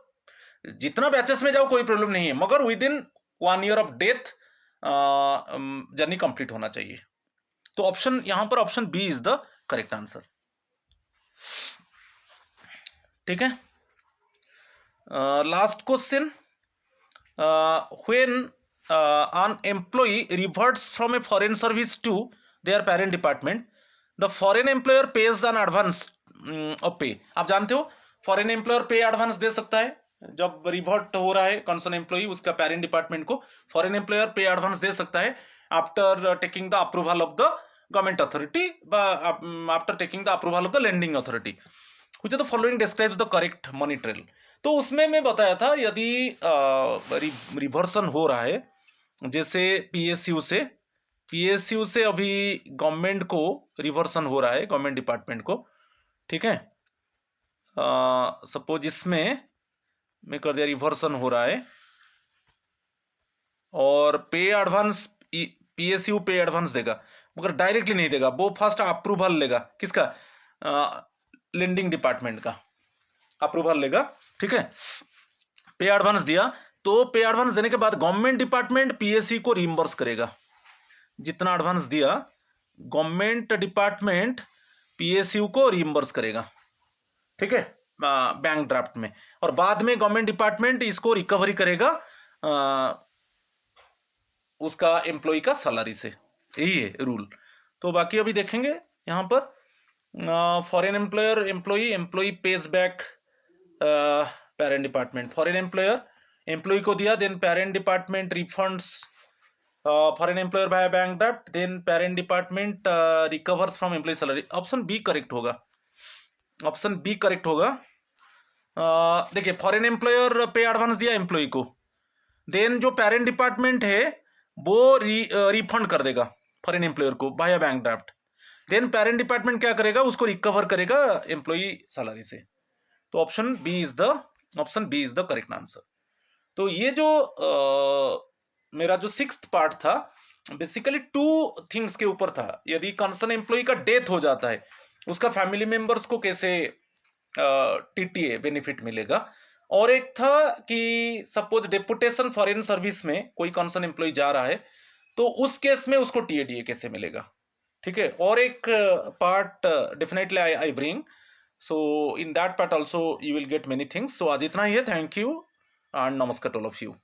जितना बैचेस में जाओ कोई प्रॉब्लम नहीं है, मगर within 1 year of death journey complete होना चाहिए। तो ऑप्शन यहां पर option B is the correct answer, ठीक है। Last question, when an employee reverts from a foreign service to their parent department, the foreign employer pays an advance of pay. आप जानते हो फॉरेन एम्प्लॉयर पे एडवांस दे सकता है जब revert हो रहा है कंसर्न एम्प्लॉई उसका पेरेंट डिपार्टमेंट को, फॉरेन एम्प्लॉयर पे एडवांस दे सकता है after taking the approval of the government authority, after taking the approval of the lending authority. which of the following describes the correct money trail। तो उसमें मैं बताया था यदि रिवर्सन हो रहा है, जैसे पीएसयू से अभी गवर्नमेंट को रिवर्सन हो रहा है, गवर्नमेंट डिपार्टमेंट को, ठीक है, सपोज इसमें मैं कर दिया रिवर्सन हो रहा है और पे एडवांस, पीएसयू पे एडवांस देगा मगर डायरेक्टली नहीं देगा, वो फर्स्ट अप्रूवल लेगा, किसका, लेंडिंग डिपार्टमेंट का अप्रूवल लेगा, ठीक है। पे एडवांस दिया तो पे एडवांस देने के बाद गवर्नमेंट डिपार्टमेंट पीएसयू को रिइंबर्स करेगा, जितना एडवांस दिया गवर्नमेंट डिपार्टमेंट पीएसयू को रिइंबर्स करेगा, ठीक है, बैंक ड्राफ्ट में, और बाद में गवर्नमेंट डिपार्टमेंट इसको रिकवरी करेगा उसका एम्प्लॉय का सैलरी से। यही है रूल। तो बाकी अभी देखेंगे यहाँ पर foreign employer employee pays back parent department, foreign employer employee को दिया, then parent department refunds foreign employer by bank draft, then parent department recovers from employee salary. Option B correct होगा, ऑप्शन बी करेक्ट होगा। देखिए foreign employer pay advance दिया employee को, then जो parent department है वो रिफंड कर देगा फॉरेन एम्प्लॉयर को by bank draft, then parent department क्या करेगा, उसको रिकवर करेगा एम्प्लॉय सैलरी से। तो option B is the correct answer. तो ये जो मेरा जो 6th पार्ट था बेसिकली 2 थिंग्स के ऊपर था। यदि कंसर्न एम्प्लॉय का डेथ हो जाता है उसका फैमिली मेंबर्स को कैसे टीटीए बेनिफिट मिलेगा, और एक था कि सपोज डेपुटेशन फॉरेन सर्विस में कोई कंसर्न एम्प्लॉय जा रहा है तो उस केस में उसको टीएडीए कैसे मिलेगा, ठीक है। और एक part definitely I bring, so in that part also you will get many things. सो आज इतना ही है, थैंक यू एंड नमस्कार टू ऑल ऑफ यू।